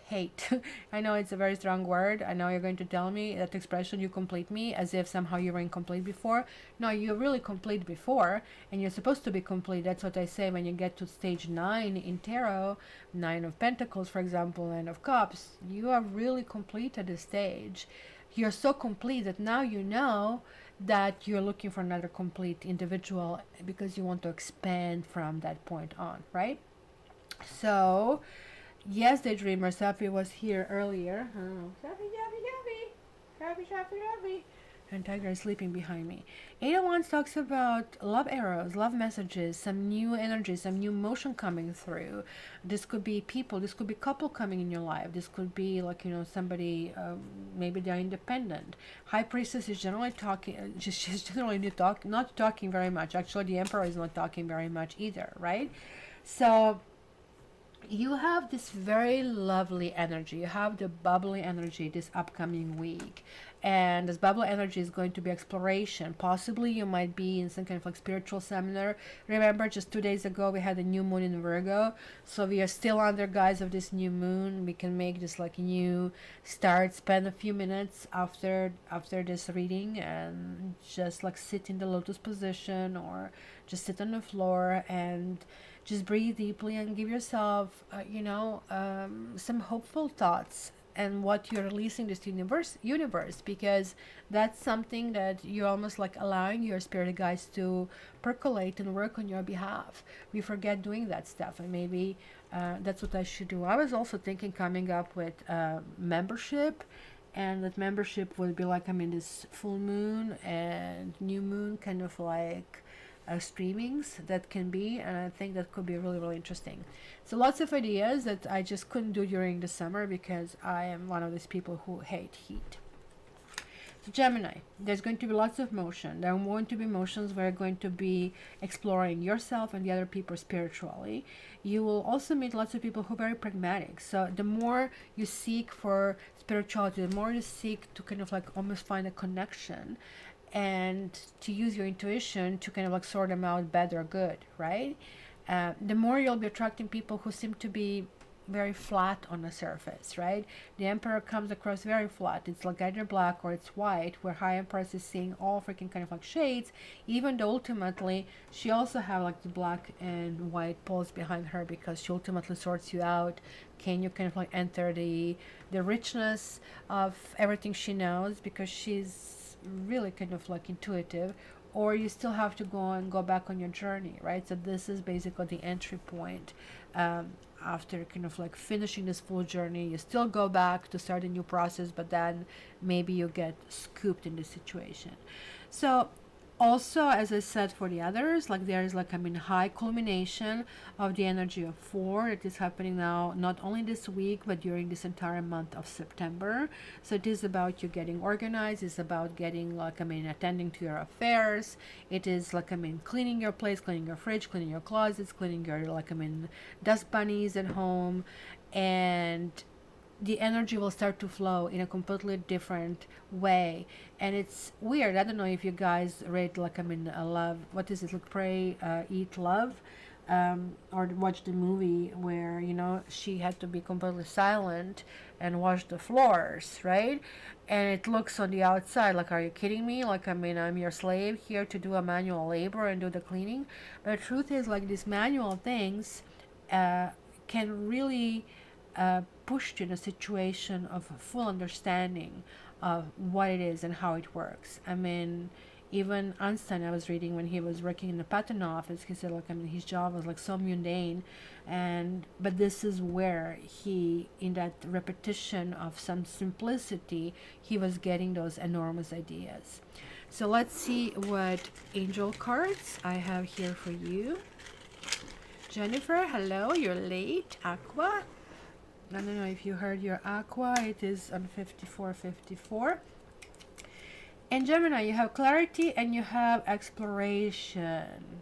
hate. I know it's a very strong word. I know you're going to tell me that expression, you complete me, as if somehow you were incomplete before. No, you're really complete before, and you're supposed to be complete. That's what I say when you get to stage 9 in tarot, 9 of Pentacles, for example, and of Cups. You are really complete at this stage. You're so complete that now you know that you're looking for another complete individual because you want to expand from that point on, right? So, yes, Daydreamer, Safi was here earlier. Safi. And Tiger is sleeping behind me. 8 of Wands talks about love arrows, love messages, some new energy, some new motion coming through. This could be people, this could be couple coming in your life. This could be like, somebody, maybe they're independent. High Priestess is generally talking, she's generally not talking very much. Actually, the Emperor is not talking very much either, right? So you have this very lovely energy. You have the bubbly energy this upcoming week. And this bubbly energy is going to be exploration. Possibly you might be in some kind of like spiritual seminar. Remember, just 2 days ago we had a new moon in Virgo. So we are still under guise of this new moon. We can make this like new start. Spend a few minutes after this reading and just like sit in the lotus position or just sit on the floor and just breathe deeply and give yourself, some hopeful thoughts and what you're releasing this universe, because that's something that you're almost like allowing your spirit guides to percolate and work on your behalf. We forget doing that stuff, and maybe that's what I should do. I was also thinking coming up with membership, and that membership would be like, this full moon and new moon kind of like streamings that can be, and I think that could be really, really interesting. So lots of ideas that I just couldn't do during the summer because I am one of these people who hate heat. So Gemini, there's going to be lots of motion. There are going to be motions where you're going to be exploring yourself and the other people spiritually. You will also meet lots of people who are very pragmatic. So the more you seek for spirituality, the more you seek to kind of like almost find a connection and to use your intuition to kind of like sort them out, bad or good, right? The more you'll be attracting people who seem to be very flat on the surface, right? The Emperor comes across very flat. It's like either black or it's white, where High Empress is seeing all freaking kind of like shades, even though ultimately she also have like the black and white poles behind her because she ultimately sorts you out. Can you kind of like enter the richness of everything she knows because she's really kind of like intuitive, or you still have to go back on your journey, right? So this is basically the entry point. After kind of like finishing this full journey, you still go back to start a new process, but then maybe you get scooped in this situation. So also, as I said for the others, like there is like high culmination of the energy of 4. It is happening now, not only this week but during this entire month of September. So it is about you getting organized. It's about getting like attending to your affairs. It is like cleaning your place, cleaning your fridge, cleaning your closets, cleaning your dust bunnies at home. And the energy will start to flow in a completely different way. And it's weird. I don't know if you guys read, like, I mean, love, what is it, like, Pray, Eat, Love, or watch the movie where, you know, she had to be completely silent and wash the floors, right? And it looks on the outside like, are you kidding me? Like, I mean, I'm your slave here to do a manual labor and do the cleaning. But the truth is, like, these manual things uh, can really pushed in a situation of full understanding of what it is and how it works. I mean, even Einstein, I was reading when he was working in the patent office, he said, like, I mean, his job was like so mundane, and but this is where he, in that repetition of some simplicity, he was getting those enormous ideas. So let's see what angel cards I have here for you. Jennifer, hello, you're late. Aqua, I don't know if you heard your Aqua, it is on 5454. And Gemini, you have clarity and you have exploration.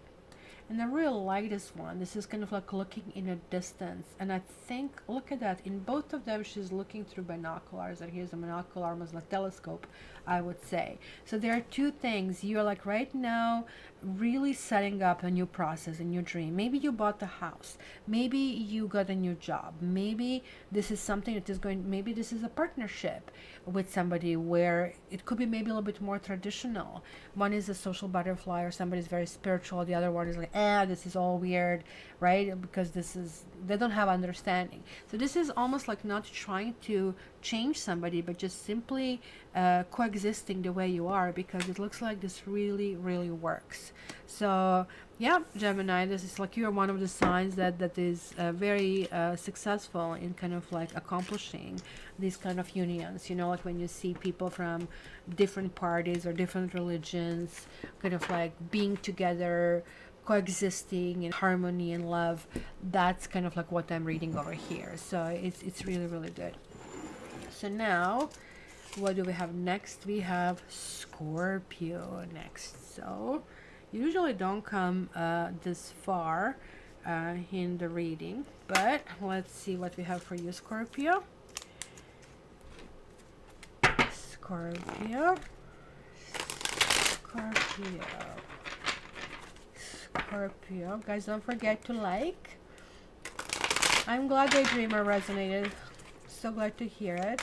And I really like this one. This is kind of like looking in a distance. And I think, look at that. In both of them, she's looking through binoculars. And here's a monocular, almost like telescope, I would say. So there are two things. You're like right now really setting up a new process, a new dream. Maybe you bought the house. Maybe you got a new job. Maybe this is something that is going, maybe this is a partnership with somebody where it could be maybe a little bit more traditional. One is a social butterfly, or somebody's very spiritual. The other one is like, this is all weird, right? Because this is, they don't have understanding. So this is almost like not trying to change somebody, but just simply coexisting the way you are, because it looks like this really, really works. So yeah, Gemini, this is like, you're one of the signs that is very successful in kind of like accomplishing these kind of unions. You know, like when you see people from different parties or different religions kind of like being together, coexisting in harmony and love, that's kind of like what I'm reading over here. So it's really, really good. So now, what do we have next? We have Scorpio next. So usually don't come this far in the reading, but let's see what we have for you, Scorpio. Scorpio. Guys, don't forget to like. I'm glad Daydreamer resonated. So glad to hear it.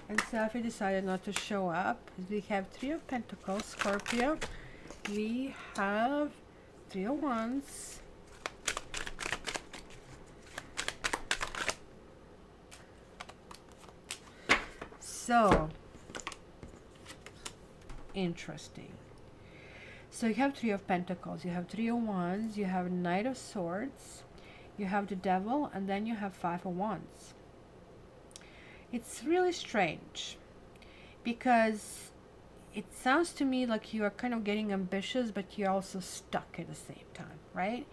And Selfie decided not to show up. We have Three of Pentacles, Scorpio. We have Three of Wands. So interesting. So you have Three of Pentacles, you have Three of Wands, you have Knight of Swords, you have the Devil, and then you have Five of Wands. It's really strange because it sounds to me like you are kind of getting ambitious, but you're also stuck at the same time, right?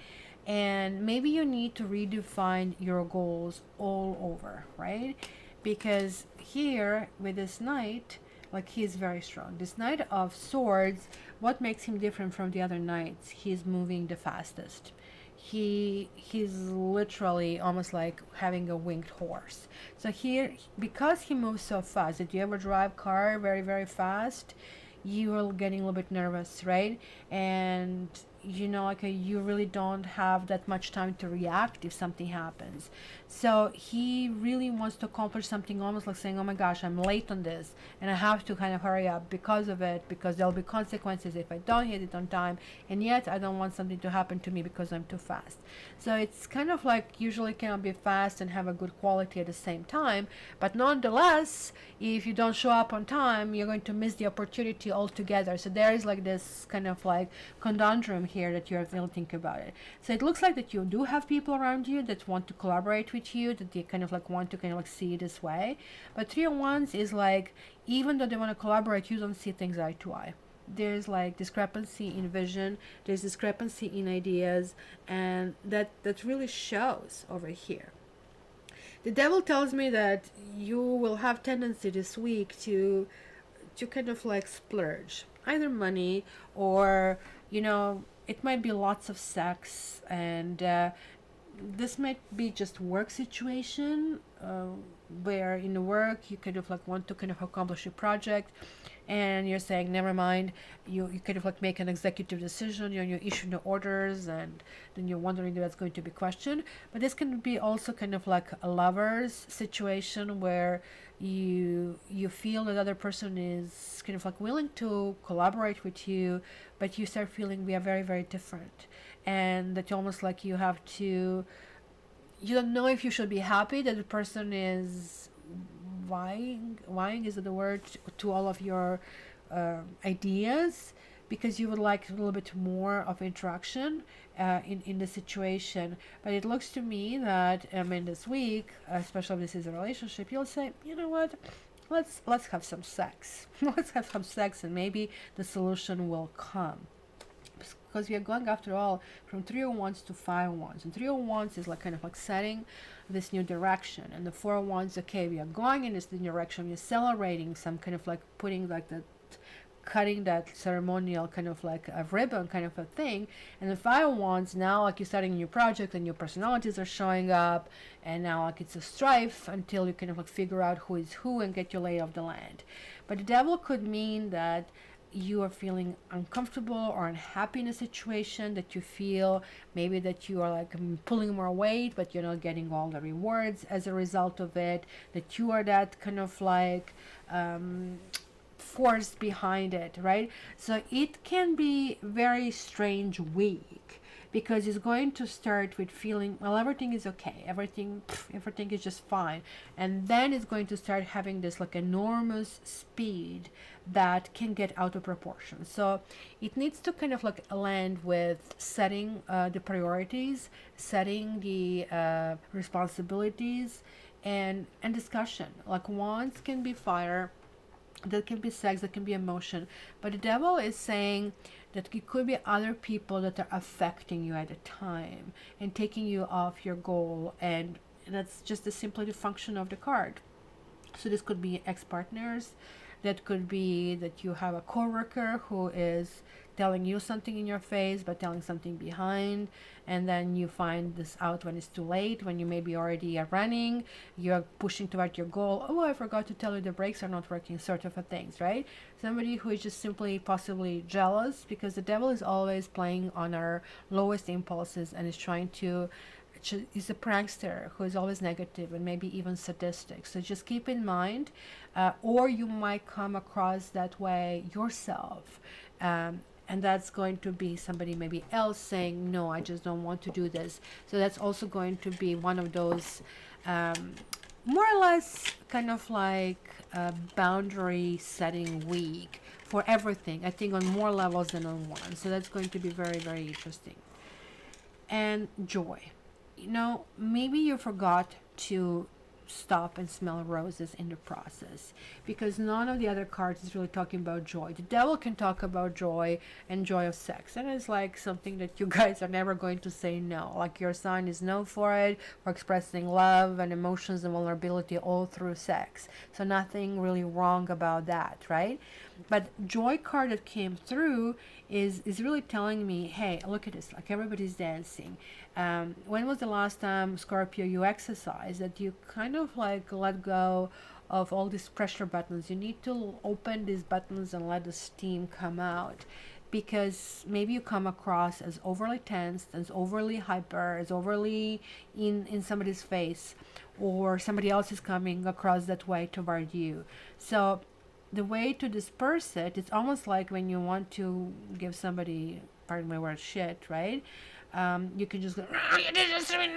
And maybe you need to redefine your goals all over, right? Because here with this Knight, like, he is very strong. This Knight of Swords, what makes him different from the other knights? He's moving the fastest. He's literally almost like having a winged horse. So here, because he moves so fast, did you ever drive car very, very fast? You are getting a little bit nervous, right? And you know, like, you really don't have that much time to react if something happens. So he really wants to accomplish something, almost like saying, oh my gosh, I'm late on this and I have to kind of hurry up because of it, because there'll be consequences if I don't hit it on time, and yet I don't want something to happen to me because I'm too fast. So it's kind of like, usually cannot be fast and have a good quality at the same time, but nonetheless, if you don't show up on time, you're going to miss the opportunity altogether. So there is like this kind of like conundrum here that you have to think about it. So it looks like that you do have people around you that want to collaborate with you, that they kind of like want to kind of like see it this way. But Three of Wands is like, even though they want to collaborate, you don't see things eye to eye. There's like discrepancy in vision, there's discrepancy in ideas, and that really shows over here. The Devil tells me that you will have tendency this week to kind of like splurge, either money or, you know, it might be lots of sex, and this might be just work situation, where in the work you kind of like want to kind of accomplish a project, and you're saying never mind. You kind of like make an executive decision, you issue the orders, and then you're wondering if that's going to be questioned. But this can be also kind of like a lover's situation, where you feel that the other person is kind of like willing to collaborate with you, but you start feeling we are very, very different, and that almost like you don't know if you should be happy that the person is vying is the word, to all of your ideas, because you would like a little bit more of interaction in the situation. But it looks to me that in this week, especially if this is a relationship, you'll say, you know what, let's have some sex. Let's have some sex, and maybe the solution will come. Because we are going, after all, from 3 of wands to 5 of wands, and 3 of wands is like kind of like setting this new direction, and the 4 of wands, okay, we are going in this new direction, we're celebrating some kind of like putting like that, cutting that ceremonial kind of like a ribbon kind of a thing. And the 5 of wands, now like you're starting a new project and new personalities are showing up, and now like it's a strife until you kind of like figure out who is who and get your lay of the land. But the devil could mean that you are feeling uncomfortable or unhappy in a situation, that you feel maybe that you are like pulling more weight, but you're not getting all the rewards as a result of it, that you are that kind of like force behind it, right? So it can be very strange week, because it's going to start with feeling, well, everything is okay, everything is just fine, and then it's going to start having this like enormous speed that can get out of proportion. So it needs to kind of like land with setting the priorities, setting the responsibilities, and discussion. Like wands can be fire, that can be sex, that can be emotion, but the devil is saying that it could be other people that are affecting you at a time and taking you off your goal, and that's just simply the function of the card. So this could be ex-partners, that could be that you have a coworker who is telling you something in your face but telling something behind, and then you find this out when it's too late, when you maybe already are running, you're pushing toward your goal. Oh, I forgot to tell you the brakes are not working, sort of a things, right? Somebody who is just simply possibly jealous, because the devil is always playing on our lowest impulses and is trying to, is a prankster who is always negative and maybe even sadistic. So just keep in mind, or you might come across that way yourself, and that's going to be somebody maybe else saying, no, I just don't want to do this. So that's also going to be one of those more or less kind of like a boundary setting week for everything, I think, on more levels than on one. So that's going to be very, very interesting. And joy. You know, maybe you forgot to stop and smell roses in the process, because none of the other cards is really talking about joy. The devil can talk about joy and joy of sex, and it's like something that you guys are never going to say no. Like your sign is known for it, for expressing love and emotions and vulnerability all through sex. So nothing really wrong about that, right? But joy card that came through is really telling me, hey, look at this, like everybody's dancing. When was the last time, Scorpio, you exercised, that you kind of like let go of all these pressure buttons? You need to open these buttons and let the steam come out, because maybe you come across as overly tense, as overly hyper, as overly in somebody's face, or somebody else is coming across that way toward you. So the way to disperse it, it's almost like when you want to give somebody, pardon my word, shit, right? You can just go, you did this to me,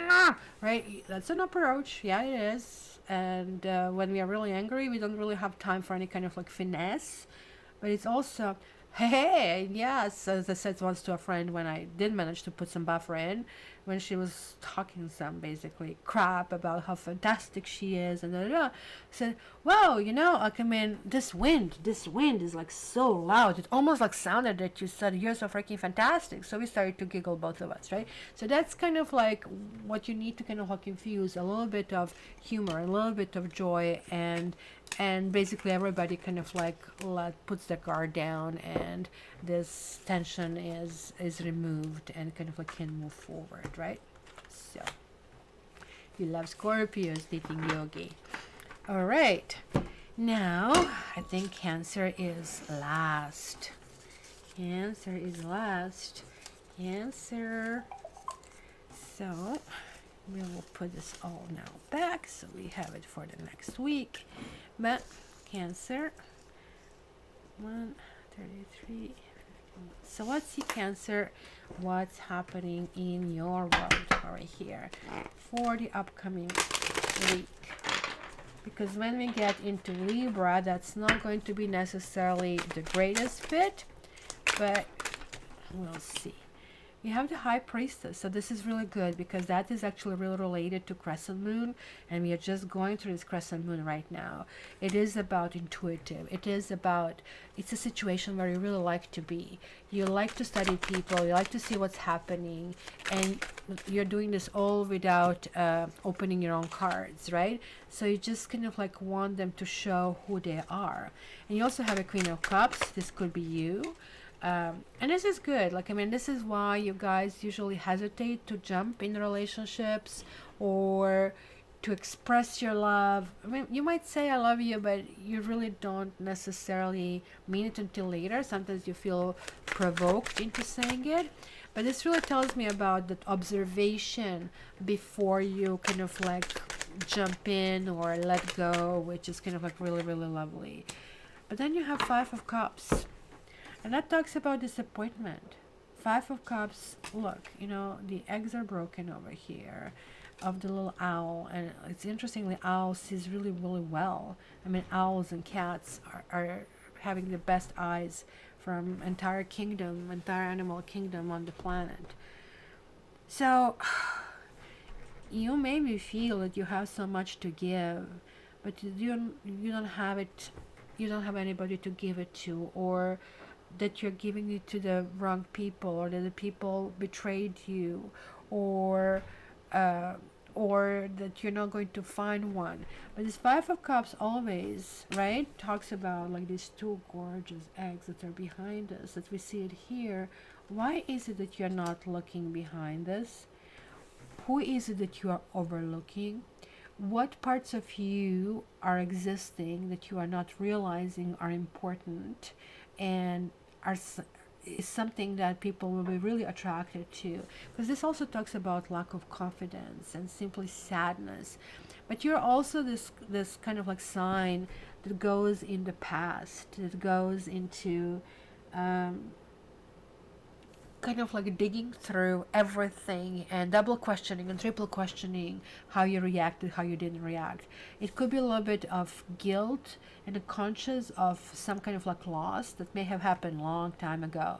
right? That's an approach. Yeah, it is. And when we are really angry, we don't really have time for any kind of like finesse. But it's also, hey, yes, as I said once to a friend, when I did manage to put some buffer in, when she was talking some basically crap about how fantastic she is and I said, wow, you know, like, I mean, this wind is like so loud, it almost like sounded that you said you're so freaking fantastic. So we started to giggle, both of us, right? So that's kind of like what you need to kind of like infuse a little bit of humor, a little bit of joy, and basically everybody kind of like puts their guard down, and this tension is removed and kind of like can move forward, right? So You love Scorpios dating Yogi. All right. Now, I think Cancer is last. Cancer is last. Cancer. So, we will put this all now back so we have it for the next week. But, Cancer. 133. So let's see, Cancer, what's happening in your world right here for the upcoming week. Because when we get into Libra, that's not going to be necessarily the greatest fit, but we'll see. You have the High Priestess, so this is really good because that is actually really related to Crescent Moon, and we are just going through this Crescent Moon right now. It is about intuitive. It's a situation where you really like to be. You like to study people, you like to see what's happening, and you're doing this all without opening your own cards, right? So you just kind of like want them to show who they are. And you also have a Queen of Cups. This could be you. And this is good. Like, I mean, this is why you guys usually hesitate to jump in relationships or to express your love. I mean, you might say I love you, but you really don't necessarily mean it until later. Sometimes you feel provoked into saying it. But this really tells me about that observation before you kind of like jump in or let go, which is kind of like really, really lovely. But then you have Five of Cups. And that talks about disappointment. Five of Cups, look, you know, the eggs are broken over here of the little owl. And it's interestingly, owl sees really, really well. I mean, owls and cats are having the best eyes from entire animal kingdom on the planet. So, you maybe feel that you have so much to give, but you don't have it, you don't have anybody to give it to, or that you're giving it to the wrong people, or that the people betrayed you, or that you're not going to find one. But this Five of Cups always, right, talks about like these two gorgeous eggs that are behind us, that we see it here. Why is it that you're not looking behind this? Who is it that you are overlooking? What parts of you are existing that you are not realizing are important and is something that people will be really attracted to? Because this also talks about lack of confidence and simply sadness. But you're also this kind of like sign that goes in the past, that goes into kind of like digging through everything and double questioning and triple questioning how you reacted, how you didn't react. It could be a little bit of guilt and a conscious of some kind of like loss that may have happened a long time ago.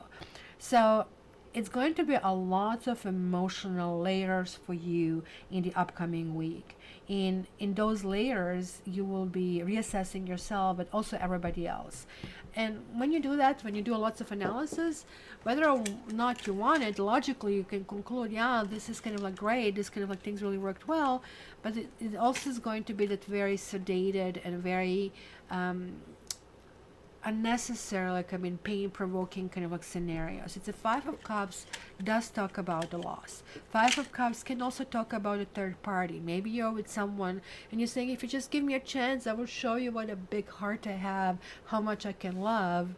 So it's going to be a lot of emotional layers for you in the upcoming week. In those layers, you will be reassessing yourself, but also everybody else. And when you do that, when you do lots of analysis, whether or not you want it, logically you can conclude, yeah, this is kind of like great, this kind of like things really worked well, but it also is going to be that very sedated and very unnecessary, like, I mean, pain-provoking kind of like scenarios. It's a Five of Cups does talk about the loss. Five of Cups can also talk about a third party. Maybe you're with someone and you're saying, if you just give me a chance, I will show you what a big heart I have, how much I can love.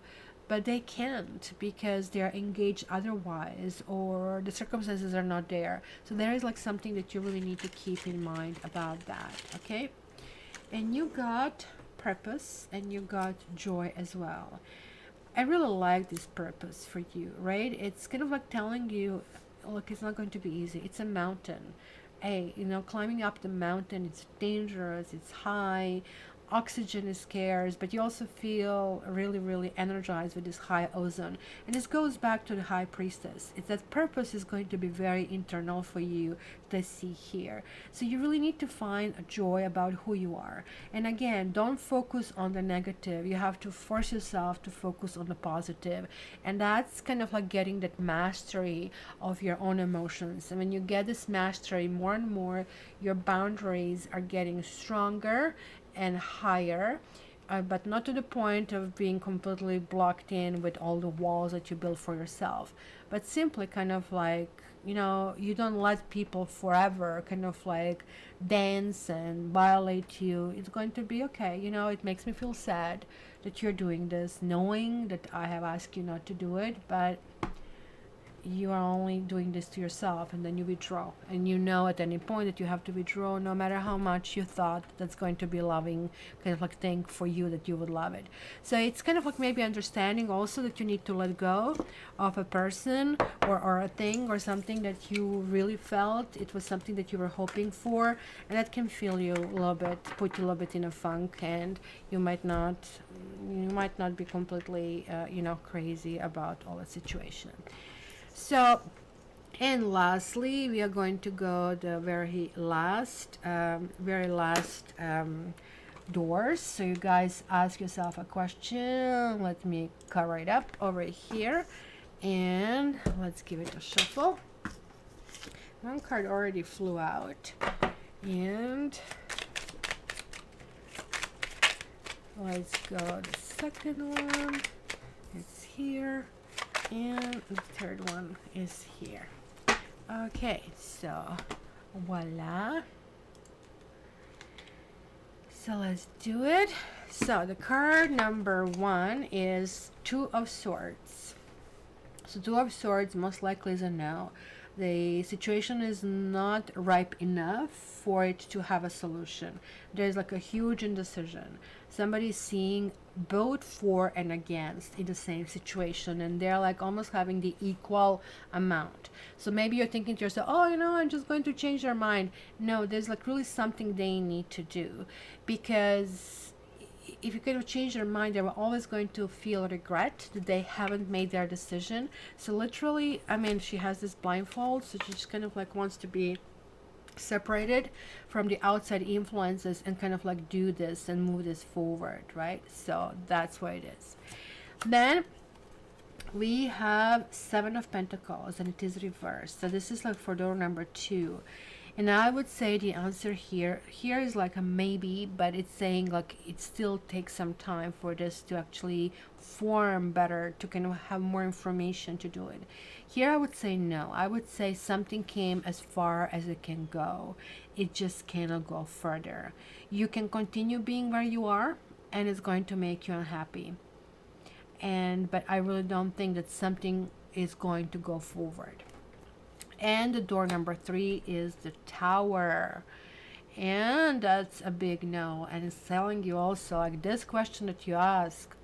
But they can't because they are engaged otherwise, or the circumstances are not there. So there is like something that you really need to keep in mind about that, okay? And you got purpose and you got joy as well. I really like this purpose for you, right? It's kind of like telling you, look, it's not going to be easy. It's a mountain. Hey, you know, climbing up the mountain, it's dangerous, it's high, oxygen is scarce, but you also feel really, really energized with this high ozone. And this goes back to the High Priestess. It's that purpose is going to be very internal for you to see here. So you really need to find a joy about who you are. And again, don't focus on the negative. You have to force yourself to focus on the positive. And that's kind of like getting that mastery of your own emotions. And when you get this mastery more and more, your boundaries are getting stronger and higher, but not to the point of being completely blocked in with all the walls that you build for yourself, but simply kind of like you don't let people forever kind of like dance and violate you. It's going to be okay. It makes me feel sad that you're doing this, knowing that I have asked you not to do it, but you are only doing this to yourself, and then you withdraw, and at any point that you have to withdraw, no matter how much you thought that's going to be loving kind of like thing for you, that you would love it. So it's kind of like maybe understanding also that you need to let go of a person or a thing or something that you really felt it was something that you were hoping for, and that can feel you a little bit, put you a little bit in a funk, and you might not be completely crazy about all the situation. So, and lastly, we are going to go the very last doors. So you guys ask yourself a question. Let me cover it up over here, and let's give it a shuffle. One card already flew out, and let's go the second one. It's here. And the third one is here. Okay, so voila. So let's do it. So the card number 1 is Two of Swords. So Two of Swords most likely is a no. The situation is not ripe enough for it to have a solution. There's like a huge indecision. Somebody's seeing both for and against in the same situation, and they're like almost having the equal amount. So maybe you're thinking to yourself, oh, I'm just going to change their mind. No, there's like really something they need to do, because if you kind of change their mind, they were always going to feel regret that they haven't made their decision. So literally, she has this blindfold, so she just kind of like wants to be separated from the outside influences and kind of like do this and move this forward, right? So that's what it is. Then we have Seven of Pentacles, and it is reversed. So this is like for door number 2. And I would say the answer here is like a maybe, but it's saying like it still takes some time for this to actually form better, to kind of have more information to do it. Here I would say no. I would say something came as far as it can go. It just cannot go further. You can continue being where you are, and it's going to make you unhappy. But I really don't think that something is going to go forward. And the door number 3 is the Tower, and that's a big no. And it's telling you also like this question that you ask,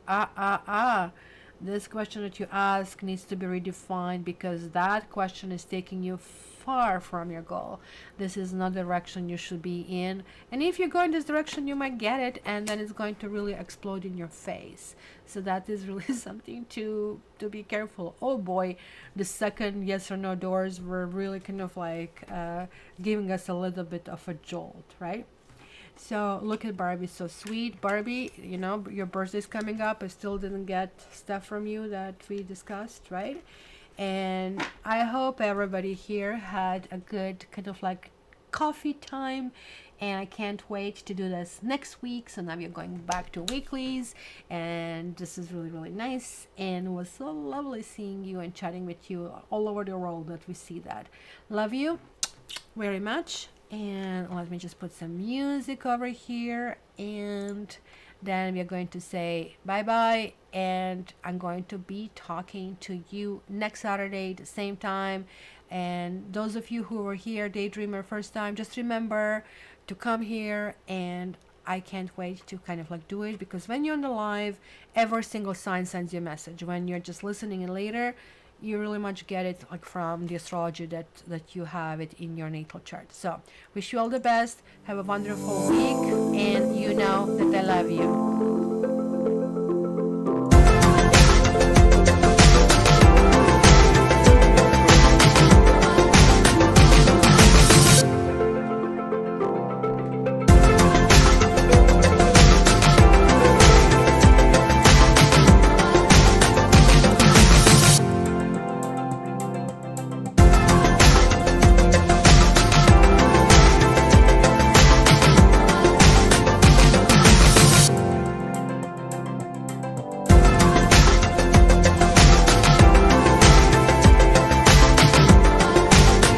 this question that you ask needs to be redefined, because that question is taking you far from your goal. This is not the direction you should be in, and if you go in this direction, you might get it, and then it's going to really explode in your face. So that is really something to be careful. Oh boy, the second yes or no doors were really kind of like giving us a little bit of a jolt, right? So look at Barbie, so sweet. Barbie, your birthday's coming up. I still didn't get stuff from you that we discussed, right? And I hope everybody here had a good kind of like coffee time, and I can't wait to do this next week. So now we're going back to weeklies, and this is really, really nice, and it was so lovely seeing you and chatting with you all over the world that we see that. Love you very much. And let me just put some music over here, and then we are going to say bye bye, and I'm going to be talking to you next Saturday the same time. And those of you who were here, Daydreamer, first time, just remember to come here, and I can't wait to kind of like do it, because when you're on the live, every single sign sends you a message. When you're just listening in later, you really much get it like from the astrology that you have it in your natal chart. So wish you all the best, have a wonderful week, and you know that I love you.